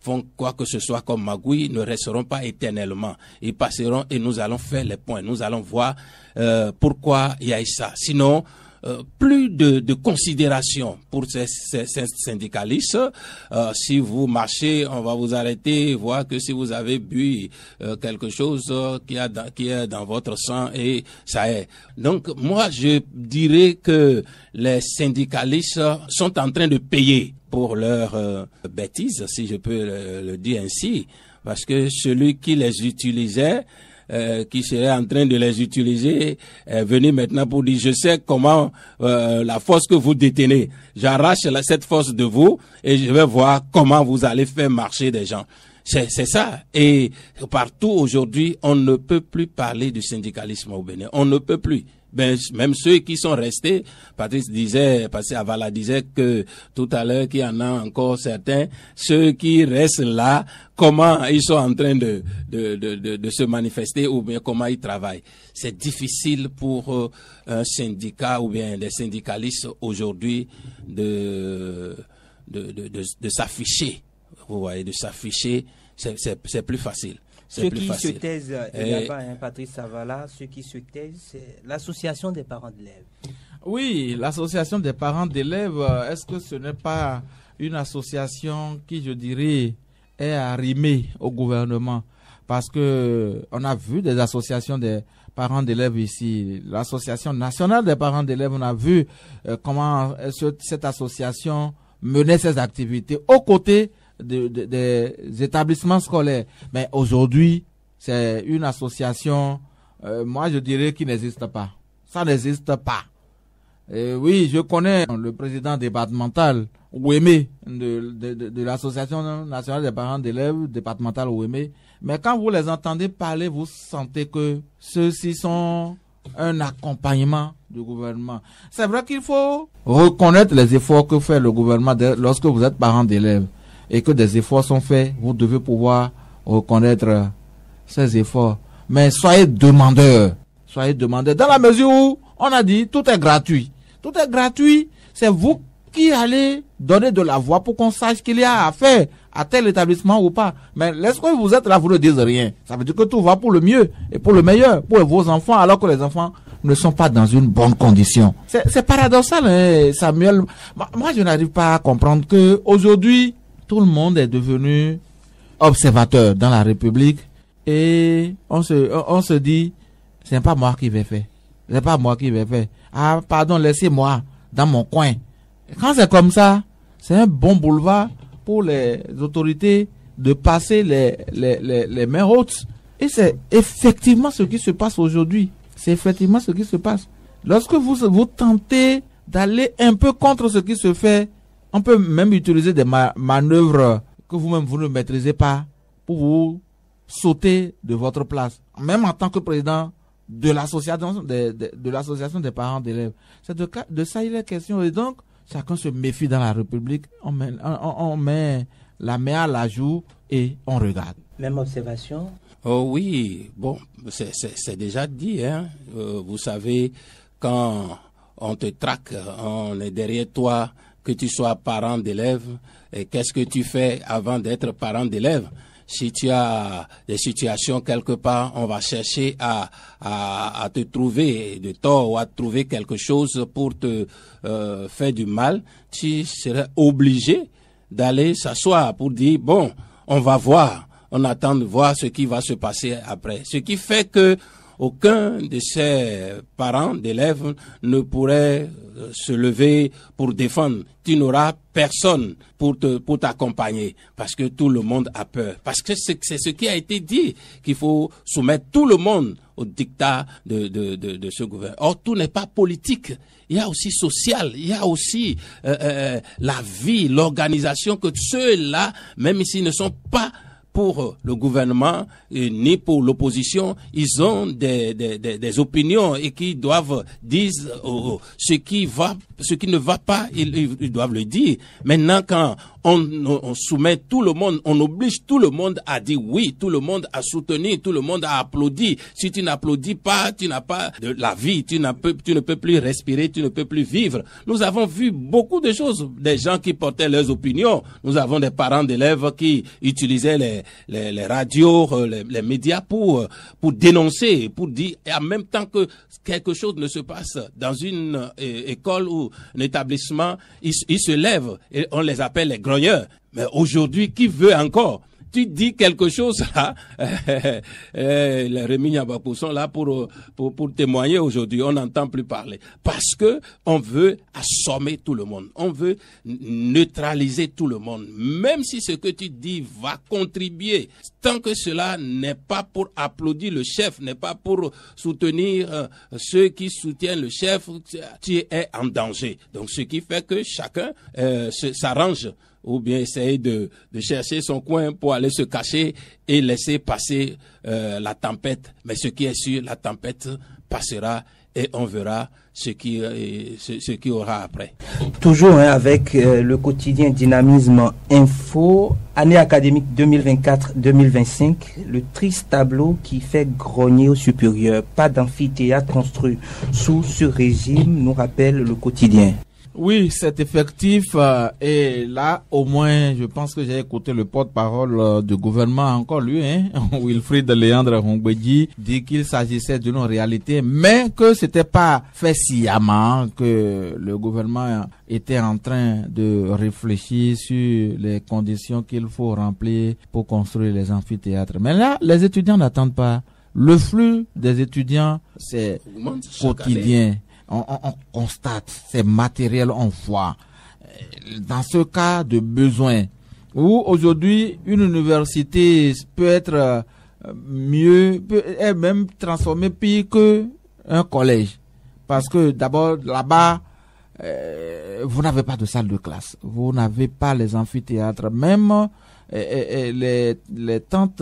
Speaker 3: font quoi que ce soit comme magouille, ne resteront pas éternellement. Ils passeront et nous allons faire les points. Nous allons voir pourquoi il y a ça. Sinon, plus de considération pour ces syndicalistes. Si vous marchez, on va vous arrêter, voir que si vous avez bu quelque chose qui est dans votre sang et ça est. Donc moi je dirais que les syndicalistes sont en train de payer pour leurs bêtises, si je peux le dire ainsi, parce que celui qui les utilisait, qui serait en train de les utiliser, est venu maintenant pour dire, je sais comment la force que vous détenez, j'arrache cette force de vous et je vais voir comment vous allez faire marcher des gens. C'est ça. Et partout aujourd'hui, on ne peut plus parler du syndicalisme au Bénin. On ne peut plus. Ben, même ceux qui sont restés, Patrice Avala disait que tout à l'heure qu'il y en a encore certains, ceux qui restent là, comment ils sont en train de se manifester ou bien comment ils travaillent. C'est difficile pour un syndicat ou bien des syndicalistes aujourd'hui de s'afficher. Vous voyez, de s'afficher, c'est plus facile.
Speaker 1: Ceux qui se taisent là-bas, hein, Patrice Avala, ceux qui se taisent, c'est l'association des parents d'élèves.
Speaker 2: Oui, l'association des parents d'élèves, est-ce que ce n'est pas une association qui, je dirais, est arrimée au gouvernement? Parce que on a vu des associations des parents d'élèves ici. L'association nationale des parents d'élèves, on a vu comment cette association menait ses activités aux côtés des établissements scolaires. Mais aujourd'hui, c'est une association, moi je dirais, qui n'existe pas. Ça n'existe pas. Oui, je connais le président départemental Ouémé de l'association nationale des parents d'élèves départementale Ouémé. Mais quand vous les entendez parler, vous sentez que ceux-ci sont un accompagnement du gouvernement. C'est vrai qu'il faut reconnaître les efforts que fait le gouvernement lorsque vous êtes parent d'élèves. Et que des efforts sont faits, vous devez pouvoir reconnaître ces efforts. Mais soyez demandeurs. Soyez demandeurs. Dans la mesure où on a dit tout est gratuit. Tout est gratuit. C'est vous qui allez donner de la voix pour qu'on sache qu'il y a à faire à tel établissement ou pas. Mais lorsque vous êtes là, vous ne dites rien. Ça veut dire que tout va pour le mieux et pour le meilleur, pour vos enfants, alors que les enfants ne sont pas dans une bonne condition. C'est paradoxal, hein, Samuel. Moi, je n'arrive pas à comprendre que aujourd'hui, tout le monde est devenu observateur dans la République et on se dit, c'est pas moi qui vais faire. C'est pas moi qui vais faire. Ah, pardon, laissez-moi dans mon coin. Quand c'est comme ça, c'est un bon boulevard pour les autorités de passer les mains hautes. Et c'est effectivement ce qui se passe aujourd'hui. C'est effectivement ce qui se passe. Lorsque vous tentez d'aller un peu contre ce qui se fait, on peut même utiliser des manœuvres que vous-même vous ne maîtrisez pas pour vous sauter de votre place. Même en tant que président de l'association des parents d'élèves. C'est de ça il est question. Et donc, chacun se méfie dans la République. On met la main à la joue et on regarde.
Speaker 1: Même observation?
Speaker 3: Oh oui, bon, c'est déjà dit, hein. Vous savez, quand on te traque, on est derrière toi, que tu sois parent d'élève, et qu'est-ce que tu fais avant d'être parent d'élève? Si tu as des situations quelque part, on va chercher à te trouver de tort ou à trouver quelque chose pour te faire du mal. Tu serais obligé d'aller s'asseoir pour dire, bon, on va voir, on attend de voir ce qui va se passer après. Ce qui fait que aucun de ces parents d'élèves ne pourrait se lever pour défendre. Tu n'auras personne pour t'accompagner parce que tout le monde a peur. Parce que c'est ce qui a été dit, qu'il faut soumettre tout le monde au dictat de ce gouvernement. Or, tout n'est pas politique. Il y a aussi social, il y a aussi la vie, l'organisation que ceux-là, même s'ils ne sont pas pour le gouvernement ni pour l'opposition, ils ont des opinions et qui doivent dire ce qui ne va pas, ils doivent le dire. Maintenant, quand on soumet tout le monde, on oblige tout le monde à dire oui, tout le monde à soutenir, tout le monde à applaudir. Si tu n'applaudis pas, tu n'as pas de la vie, tu ne peux plus respirer, tu ne peux plus vivre. Nous avons vu beaucoup de choses, des gens qui portaient leurs opinions. Nous avons des parents d'élèves qui utilisaient les radios, les médias pour dénoncer, pour dire, et en même temps que quelque chose ne se passe dans une école ou un établissement, ils se lèvent et on les appelle les grogneurs. Mais aujourd'hui, qui veut encore? Tu dis quelque chose là, les Rémi Niabakou sont là pour témoigner aujourd'hui. On n'entend plus parler parce que on veut assommer tout le monde, on veut neutraliser tout le monde, même si ce que tu dis va contribuer. Tant que cela n'est pas pour applaudir le chef, n'est pas pour soutenir ceux qui soutiennent le chef, tu es en danger. Donc, ce qui fait que chacun s'arrange ou bien essayer de chercher son coin pour aller se cacher et laisser passer la tempête. Mais ce qui est sûr, la tempête passera et on verra ce qui aura après.
Speaker 1: Toujours avec le quotidien Dynamisme Info, année académique 2024-2025, le triste tableau qui fait grogner au supérieur. Pas d'amphithéâtre construit sous ce régime, nous rappelle le quotidien.
Speaker 2: Oui, c'est effectif. Et là, au moins, je pense que j'ai écouté le porte-parole du gouvernement, encore lui, Wilfried Léandre Hongbeji, dit qu'il s'agissait d'une réalité, mais que c'était pas fait sciemment, que le gouvernement était en train de réfléchir sur les conditions qu'il faut remplir pour construire les amphithéâtres. Mais là, les étudiants n'attendent pas. Le flux des étudiants, c'est quotidien. On constate, c'est matériel, on voit. Dans ce cas de besoin, où aujourd'hui une université peut être mieux, peut être même transformée pire que un collège. Parce que d'abord, là-bas, vous n'avez pas de salle de classe, vous n'avez pas les amphithéâtres, même les tentes,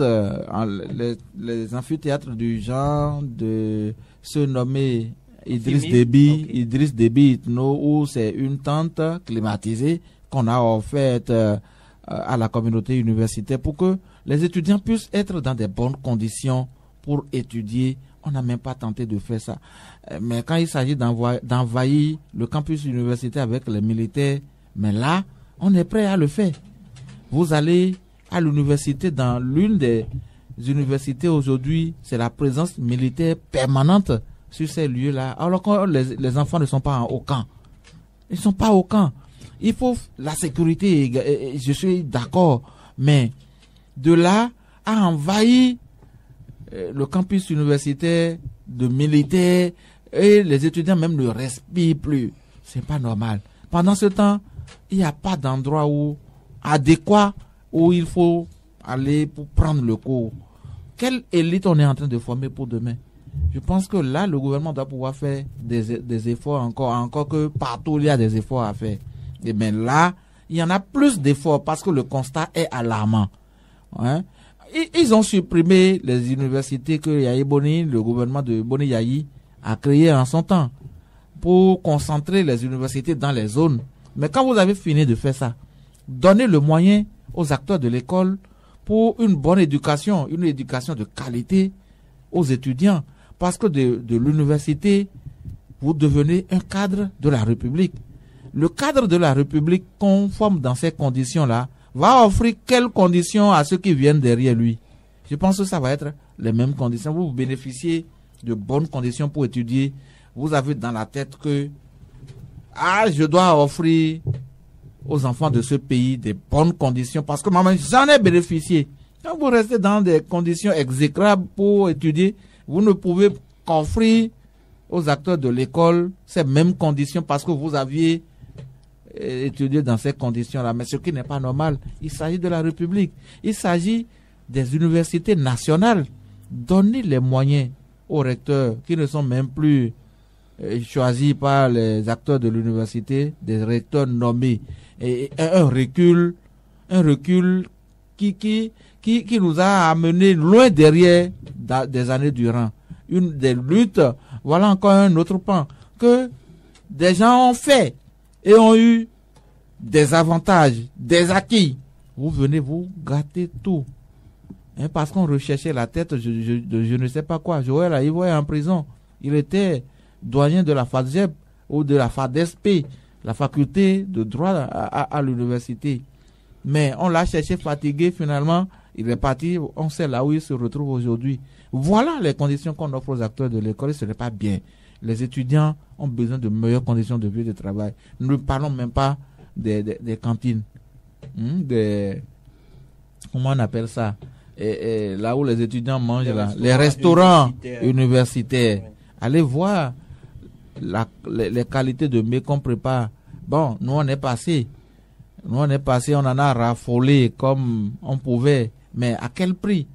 Speaker 2: les amphithéâtres du genre de se nommer Idriss Déby, où c'est une tente climatisée qu'on a offerte à la communauté universitaire pour que les étudiants puissent être dans des bonnes conditions pour étudier. On n'a même pas tenté de faire ça. Mais quand il s'agit d'envahir le campus universitaire avec les militaires, mais là, on est prêt à le faire. Vous allez à l'université, dans l'une des universités aujourd'hui, c'est la présence militaire permanente sur ces lieux-là, alors que les enfants ne sont pas au camp. Ils ne sont pas au camp. Il faut la sécurité, je suis d'accord, mais de là à envahir le campus universitaire de militaires et les étudiants même ne respirent plus. C'est pas normal. Pendant ce temps, il n'y a pas d'endroit adéquat où il faut aller pour prendre le cours. Quelle élite on est en train de former pour demain? Je pense que là, le gouvernement doit pouvoir faire des efforts encore que partout il y a des efforts à faire. Et bien là, il y en a plus d'efforts parce que le constat est alarmant. Hein? Ils ont supprimé les universités que Yahi Boni, le gouvernement de Boni Yahi, a créées en son temps pour concentrer les universités dans les zones. Mais quand vous avez fini de faire ça, donnez le moyen aux acteurs de l'école pour une bonne éducation, une éducation de qualité aux étudiants. Parce que de l'université, vous devenez un cadre de la République. Le cadre de la République, conforme dans ces conditions-là, va offrir quelles conditions à ceux qui viennent derrière lui? Je pense que ça va être les mêmes conditions. Vous bénéficiez de bonnes conditions pour étudier. Vous avez dans la tête que je dois offrir aux enfants de ce pays des bonnes conditions parce que maman, j'en ai bénéficié. Quand vous restez dans des conditions exécrables pour étudier, vous ne pouvez qu'offrir aux acteurs de l'école ces mêmes conditions parce que vous aviez étudié dans ces conditions-là. Mais ce qui n'est pas normal, il s'agit de la République. Il s'agit des universités nationales. Donner les moyens aux recteurs qui ne sont même plus choisis par les acteurs de l'université, des recteurs nommés. Et un recul qui nous a amené loin derrière des années durant. Une des luttes, voilà encore un autre pan que des gens ont fait et ont eu des avantages, des acquis. Vous venez vous gâter tout. Parce qu'on recherchait la tête, je ne sais pas quoi. Joël Ivoire est en prison. Il était doyen de la FADGEP ou de la FADESP, la faculté de droit à l'université. Mais on l'a cherché fatigué, finalement, il est parti, on sait là où il se retrouve aujourd'hui. Voilà les conditions qu'on offre aux acteurs de l'école et ce n'est pas bien. Les étudiants ont besoin de meilleures conditions de vie et de travail. Nous ne parlons même pas des cantines, comment on appelle ça, et là où les étudiants mangent, les restaurants universitaires. Allez voir les qualités de mets qu'on prépare. Bon, nous on est passé, on en a raffolé comme on pouvait, mais à quel prix?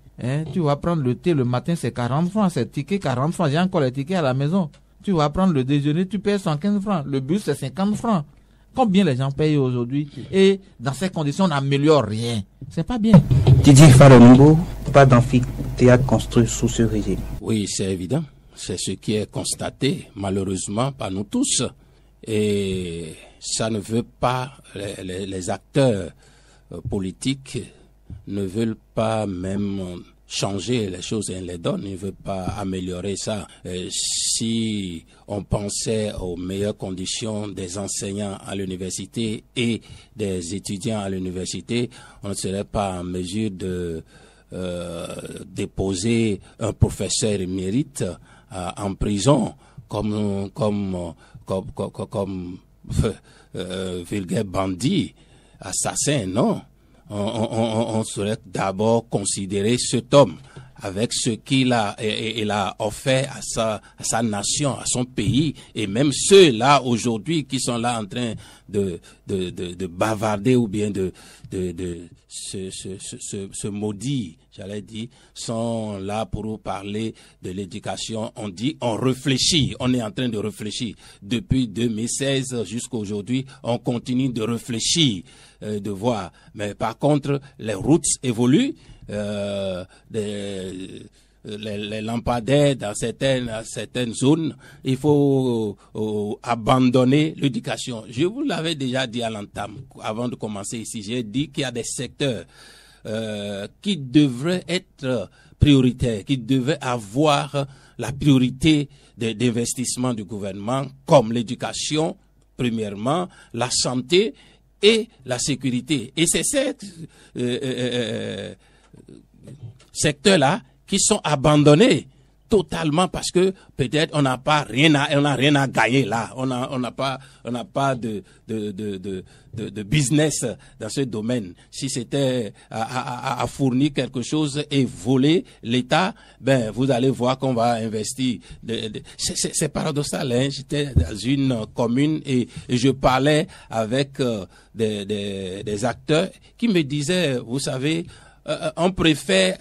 Speaker 2: Tu vas prendre le thé le matin, c'est 40 francs, c'est ticket 40 francs, j'ai encore les tickets à la maison. Tu vas prendre le déjeuner, tu payes 115 francs, le bus c'est 50 francs. Combien les gens payent aujourd'hui? Et dans ces conditions, on n'améliore rien. C'est pas bien.
Speaker 1: Didier Falongo, pas d'amphithéâtre construit sous ce régime.
Speaker 3: Oui, c'est évident. C'est ce qui est constaté, malheureusement, par nous tous. Et ça ne veut pas, les acteurs politiques ne veulent pas même changer les choses et les donnent, ils ne veulent pas améliorer ça. Si on pensait aux meilleures conditions des enseignants à l'université et des étudiants à l'université, on ne serait pas en mesure de déposer un professeur émérite en prison comme vulgaire bandit, assassin, non. On serait d'abord considérer cet homme avec ce qu'il a, il a offert à sa nation, à son pays, et même ceux-là aujourd'hui qui sont là en train de bavarder ou bien de se maudire, j'allais dire, sont là pour parler de l'éducation. On réfléchit, on est en train de réfléchir. Depuis 2016 jusqu'à aujourd'hui, on continue de réfléchir, de voir. Mais par contre, les routes évoluent. Les lampadaires dans certaines zones, il faut abandonner l'éducation. Je vous l'avais déjà dit à l'entame, avant de commencer ici, j'ai dit qu'il y a des secteurs qui devraient être prioritaires, qui devaient avoir la priorité d'investissement du gouvernement, comme l'éducation, premièrement, la santé et la sécurité. Et c'est ces secteurs-là qui sont abandonnés totalement parce que peut-être on n'a rien à gagner là. On n'a pas de business dans ce domaine. Si c'était à fournir quelque chose et voler l'État, ben vous allez voir qu'on va investir. C'est paradoxal, hein. J'étais dans une commune et je parlais avec des acteurs qui me disaient, vous savez, on préfère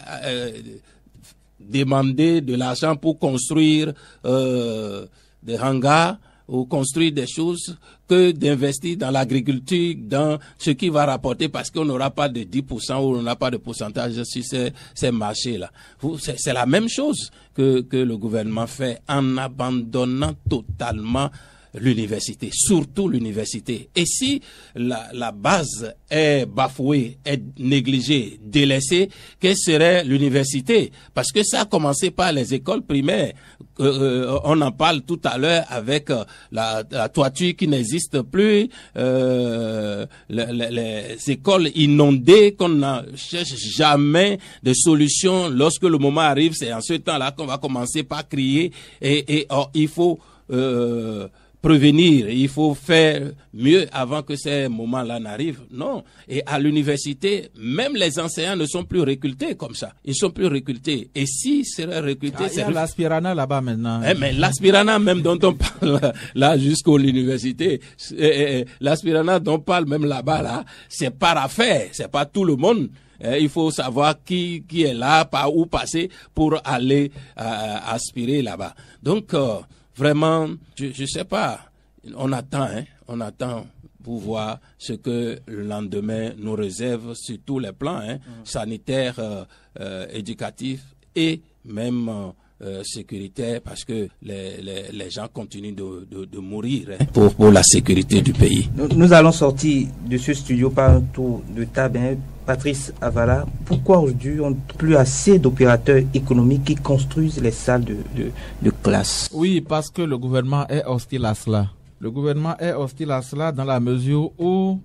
Speaker 3: demander de l'argent pour construire des hangars ou construire des choses que d'investir dans l'agriculture, dans ce qui va rapporter, parce qu'on n'aura pas de 10% ou on n'a pas de pourcentage sur ces marchés-là. C'est la même chose que le gouvernement fait en abandonnant totalement l'université, surtout l'université. Et si la base est bafouée, est négligée, délaissée, quelle serait l'université? Parce que ça a commencé par les écoles primaires. On en parle tout à l'heure avec la toiture qui n'existe plus, les écoles inondées, qu'on ne cherche jamais de solution. Lorsque le moment arrive, c'est en ce temps-là qu'on va commencer par crier et il faut prévenir, il faut faire mieux avant que ces moments-là n'arrivent. Non. Et à l'université, même les enseignants ne sont plus recrutés comme ça. Ils sont plus recrutés. Et s'ils seraient recrutés...
Speaker 2: Il y a l'aspirana là-bas maintenant.
Speaker 3: Mais l'aspirana même dont on parle là jusqu'à l'université, l'aspirana dont on parle même là-bas, là, c'est par affaire. C'est pas tout le monde. Il faut savoir qui est là, par où passer pour aller aspirer là-bas. Donc, vraiment, je sais pas. On attend pour voir ce que le lendemain nous réserve sur tous les plans, sanitaires, éducatifs et même sécuritaires, parce que les gens continuent de mourir pour la sécurité du pays.
Speaker 1: Nous allons sortir de ce studio par un tour de table. Patrice Avala, pourquoi aujourd'hui on n'a plus assez d'opérateurs économiques qui construisent les salles de classe?
Speaker 2: Oui, parce que le gouvernement est hostile à cela. Le gouvernement est hostile à cela dans la mesure où,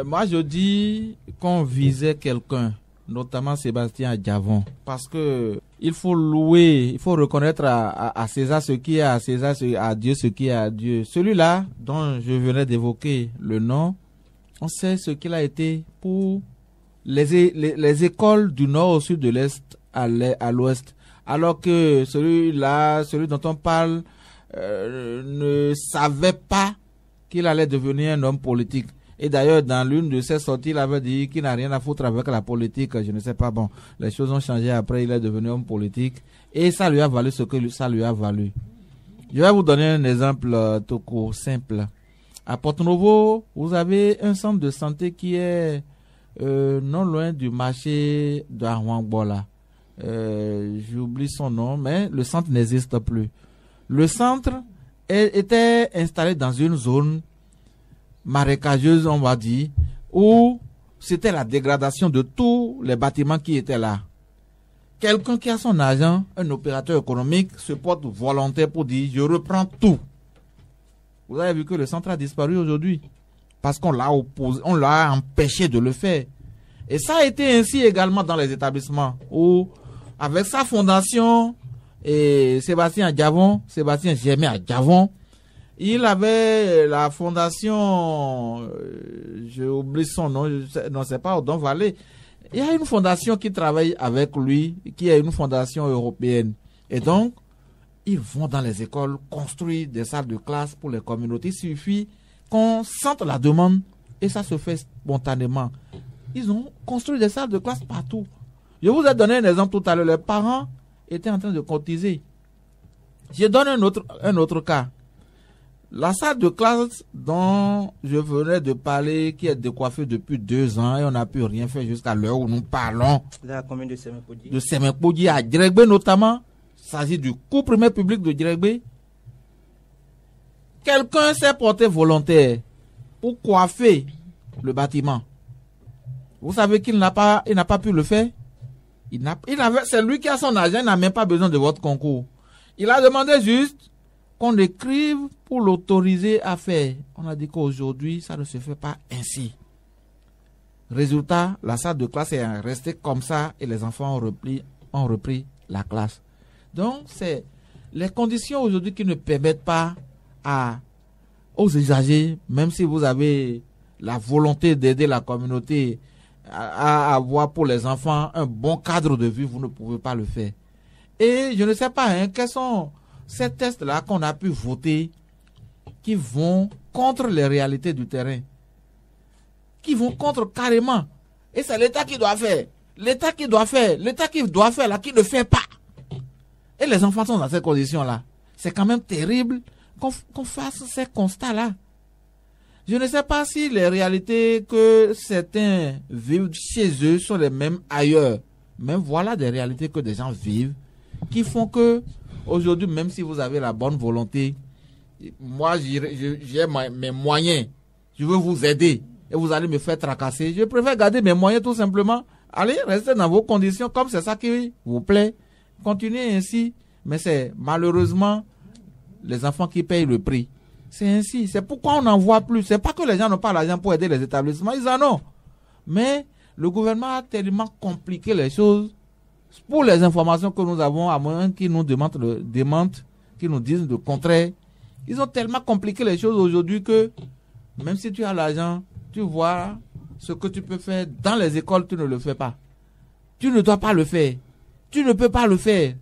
Speaker 2: moi je dis qu'on visait quelqu'un, notamment Sébastien Adjavon, parce que il faut louer, il faut reconnaître à César ce qui est à César, à Dieu ce qui est à Dieu. Celui-là, dont je venais d'évoquer le nom, on sait ce qu'il a été pour les écoles du nord au sud, de l'est à l'ouest, alors que celui dont on parle ne savait pas qu'il allait devenir un homme politique. Et d'ailleurs, dans l'une de ses sorties, il avait dit qu'il n'a rien à foutre avec la politique. Je ne sais pas, bon, les choses ont changé après, il est devenu homme politique. Et ça lui a valu ce que ça lui a valu. Je vais vous donner un exemple tout court, simple. À Porto-Novo, vous avez un centre de santé qui est non loin du marché d'Arwangbola. J'oublie son nom, mais le centre n'existe plus. Le centre était installé dans une zone marécageuse, on va dire, où c'était la dégradation de tous les bâtiments qui étaient là. Quelqu'un qui a son agent, un opérateur économique, se porte volontaire pour dire « je reprends tout ». Vous avez vu que le centre a disparu aujourd'hui parce qu'on l'a opposé, on l'a empêché de le faire. Et ça a été ainsi également dans les établissements où, avec sa fondation, et Sébastien Germain Adjavon, il avait la fondation, j'ai oublié son nom, non, c'est pas Odon Vallée. Il y a une fondation qui travaille avec lui, qui est une fondation européenne. Et donc, ils vont dans les écoles construire des salles de classe pour les communautés. Il suffit qu'on sente la demande et ça se fait spontanément. Ils ont construit des salles de classe partout. Je vous ai donné un exemple tout à l'heure. Les parents étaient en train de cotiser. Je donne un autre cas. La salle de classe dont je venais de parler, qui est décoiffée depuis 2 ans et on n'a pu rien faire jusqu'à l'heure où nous parlons.
Speaker 1: La commune de Semepodi.
Speaker 2: De Semepodi à Djeregbé notamment. Il s'agit du cours primaire public de Djeregbé. Quelqu'un s'est porté volontaire pour coiffer le bâtiment. Vous savez qu'il n'a pas pu le faire. C'est lui qui a son argent, il n'a même pas besoin de votre concours. Il a demandé juste qu'on écrive pour l'autoriser à faire. On a dit qu'aujourd'hui, ça ne se fait pas ainsi. Résultat, la salle de classe est restée comme ça et les enfants ont repris la classe. Donc, c'est les conditions aujourd'hui qui ne permettent pas aux usagers, même si vous avez la volonté d'aider la communauté à avoir pour les enfants un bon cadre de vie, vous ne pouvez pas le faire. Et je ne sais pas, quels sont ces tests-là qu'on a pu voter qui vont contre les réalités du terrain, qui vont contre carrément. Et c'est l'État qui doit faire. L'État qui doit faire là, qui ne fait pas. Et les enfants sont dans ces conditions-là. C'est quand même terrible qu'on fasse ces constats-là. Je ne sais pas si les réalités que certains vivent chez eux sont les mêmes ailleurs. Mais voilà des réalités que des gens vivent qui font que aujourd'hui, même si vous avez la bonne volonté, moi j'ai mes moyens, je veux vous aider et vous allez me faire tracasser. Je préfère garder mes moyens tout simplement. Allez, restez dans vos conditions comme c'est ça qui vous plaît. Continuez ainsi. Mais c'est malheureusement les enfants qui payent le prix. C'est ainsi. C'est pourquoi on n'en voit plus. C'est pas que les gens n'ont pas l'argent pour aider les établissements. Ils en ont. Mais le gouvernement a tellement compliqué les choses. Pour les informations que nous avons, à moins qu'ils nous demandent, qu'ils nous disent le contraire, Ils ont tellement compliqué les choses aujourd'hui que même si tu as l'argent, tu vois ce que tu peux faire dans les écoles, tu ne le fais pas. Tu ne dois pas le faire. Tu ne peux pas le faire.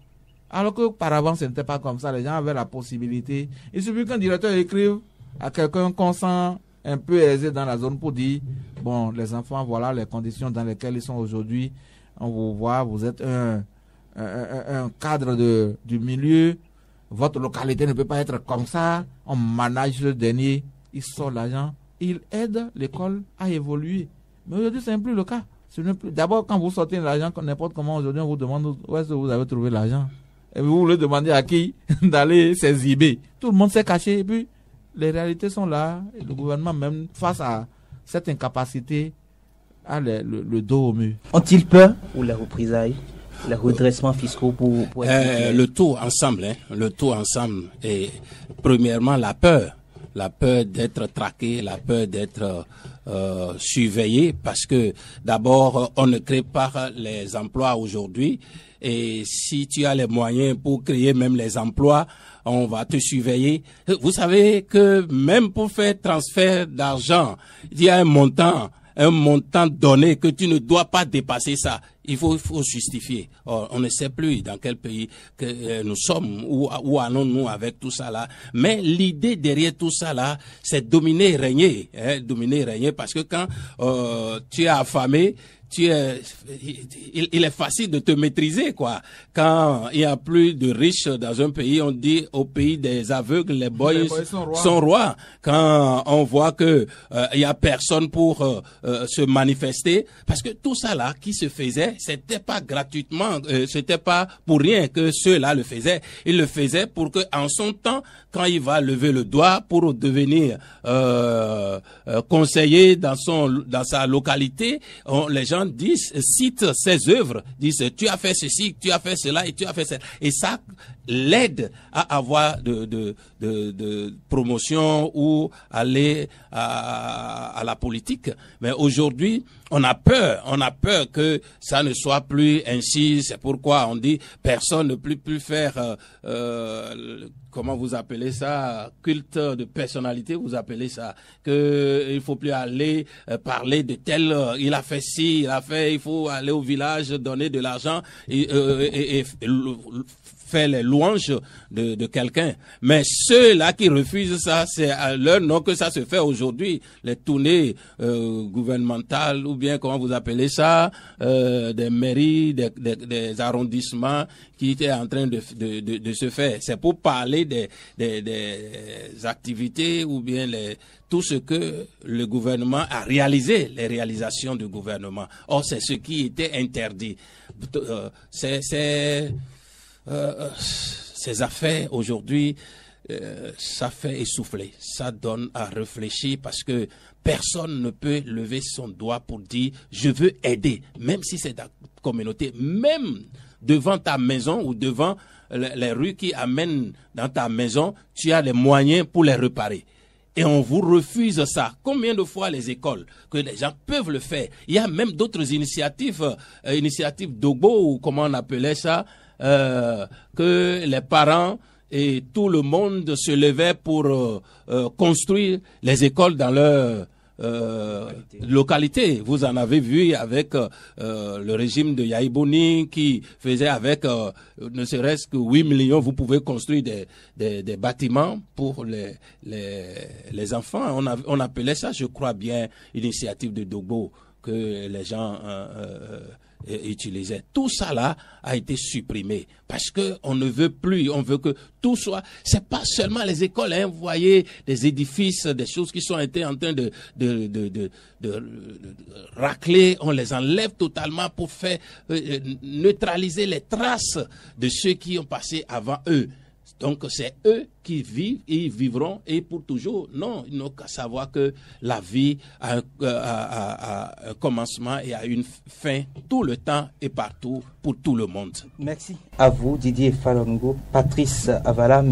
Speaker 2: Alors qu'auparavant, ce n'était pas comme ça. Les gens avaient la possibilité. Il suffit qu'un directeur écrive à quelqu'un qu'on sent un peu aisé dans la zone pour dire, bon, les enfants, voilà les conditions dans lesquelles ils sont aujourd'hui. On vous voit, vous êtes un cadre du milieu. Votre localité ne peut pas être comme ça. On manage le dernier. Il sort l'argent. Il aide l'école à évoluer. Mais aujourd'hui, ce n'est plus le cas. D'abord, quand vous sortez l'argent, n'importe comment, aujourd'hui, on vous demande où est-ce que vous avez trouvé l'argent. Et vous le demandez à qui d'aller s'exhiber. Tout le monde s'est caché. Et puis, les réalités sont là. Et le gouvernement, même face à cette incapacité, a le dos au mur.
Speaker 1: Ont-ils peur ou les représailles, les redressements fiscaux pour
Speaker 3: le tout ensemble, le tout ensemble. Et premièrement, la peur d'être traqué, la peur d'être surveillé, parce que d'abord, on ne crée pas les emplois aujourd'hui. Et si tu as les moyens pour créer même les emplois, on va te surveiller. Vous savez que même pour faire transfert d'argent, il y a un montant donné que tu ne dois pas dépasser ça. Il faut justifier. Or, on ne sait plus dans quel pays que nous sommes, où allons-nous avec tout ça là. Mais l'idée derrière tout ça là, c'est dominer et régner, parce que quand tu es affamé, il est facile de te maîtriser, quoi. Quand il y a plus de riches dans un pays, on dit au pays des aveugles, les boys sont rois. Quand on voit que il y a personne pour se manifester, parce que tout ça là qui se faisait, c'était pas gratuitement, c'était pas pour rien que ceux-là le faisaient. Ils le faisaient pour que, en son temps, quand il va lever le doigt pour devenir conseiller dans sa localité, les gens citent ses œuvres, disent tu as fait ceci, tu as fait cela et tu as fait cela. Et ça l'aide à avoir de promotion ou aller à la politique. Mais aujourd'hui, on a peur que ça ne soit plus ainsi. C'est pourquoi on dit personne ne peut plus faire comment vous appelez ça, culte de personnalité, vous appelez ça, que il faut plus aller parler de tel, il a fait ci, il faut aller au village donner de l'argent et faire les louanges de quelqu'un. Mais ceux-là qui refusent ça, c'est à leur nom que ça se fait aujourd'hui. Les tournées gouvernementales, ou bien comment vous appelez ça, des mairies, des arrondissements qui étaient en train de se faire. C'est pour parler des activités ou bien tout ce que le gouvernement a réalisé, les réalisations du gouvernement. Or, c'est ce qui était interdit. Ces affaires aujourd'hui, ça fait essouffler, ça donne à réfléchir, parce que personne ne peut lever son doigt pour dire je veux aider, même si c'est ta communauté, même devant ta maison ou devant les rues qui amènent dans ta maison, tu as les moyens pour les réparer. Et on vous refuse ça. Combien de fois les écoles, que les gens peuvent le faire. Il y a même d'autres initiatives Dogbo, ou comment on appelait ça, que les parents et tout le monde se levaient pour construire les écoles dans leur localité. Vous en avez vu avec le régime de Yaïbouni qui faisait avec ne serait-ce que 8 millions, vous pouvez construire des bâtiments pour les enfants. On appelait ça, je crois bien, initiative de Dogbo que les gens utilisaient. Tout ça là a été supprimé parce que on ne veut plus, on veut que tout soit. C'est pas seulement les écoles, hein, vous voyez des édifices, des choses qui sont été en train de racler, on les enlève totalement pour faire neutraliser les traces de ceux qui ont passé avant eux. Donc c'est eux qui vivent et ils vivront et pour toujours. Non, ils n'ont qu'à savoir que la vie a un commencement et a une fin tout le temps et partout pour tout le monde.
Speaker 1: Merci à vous Didier Falongo, Patrice Avala.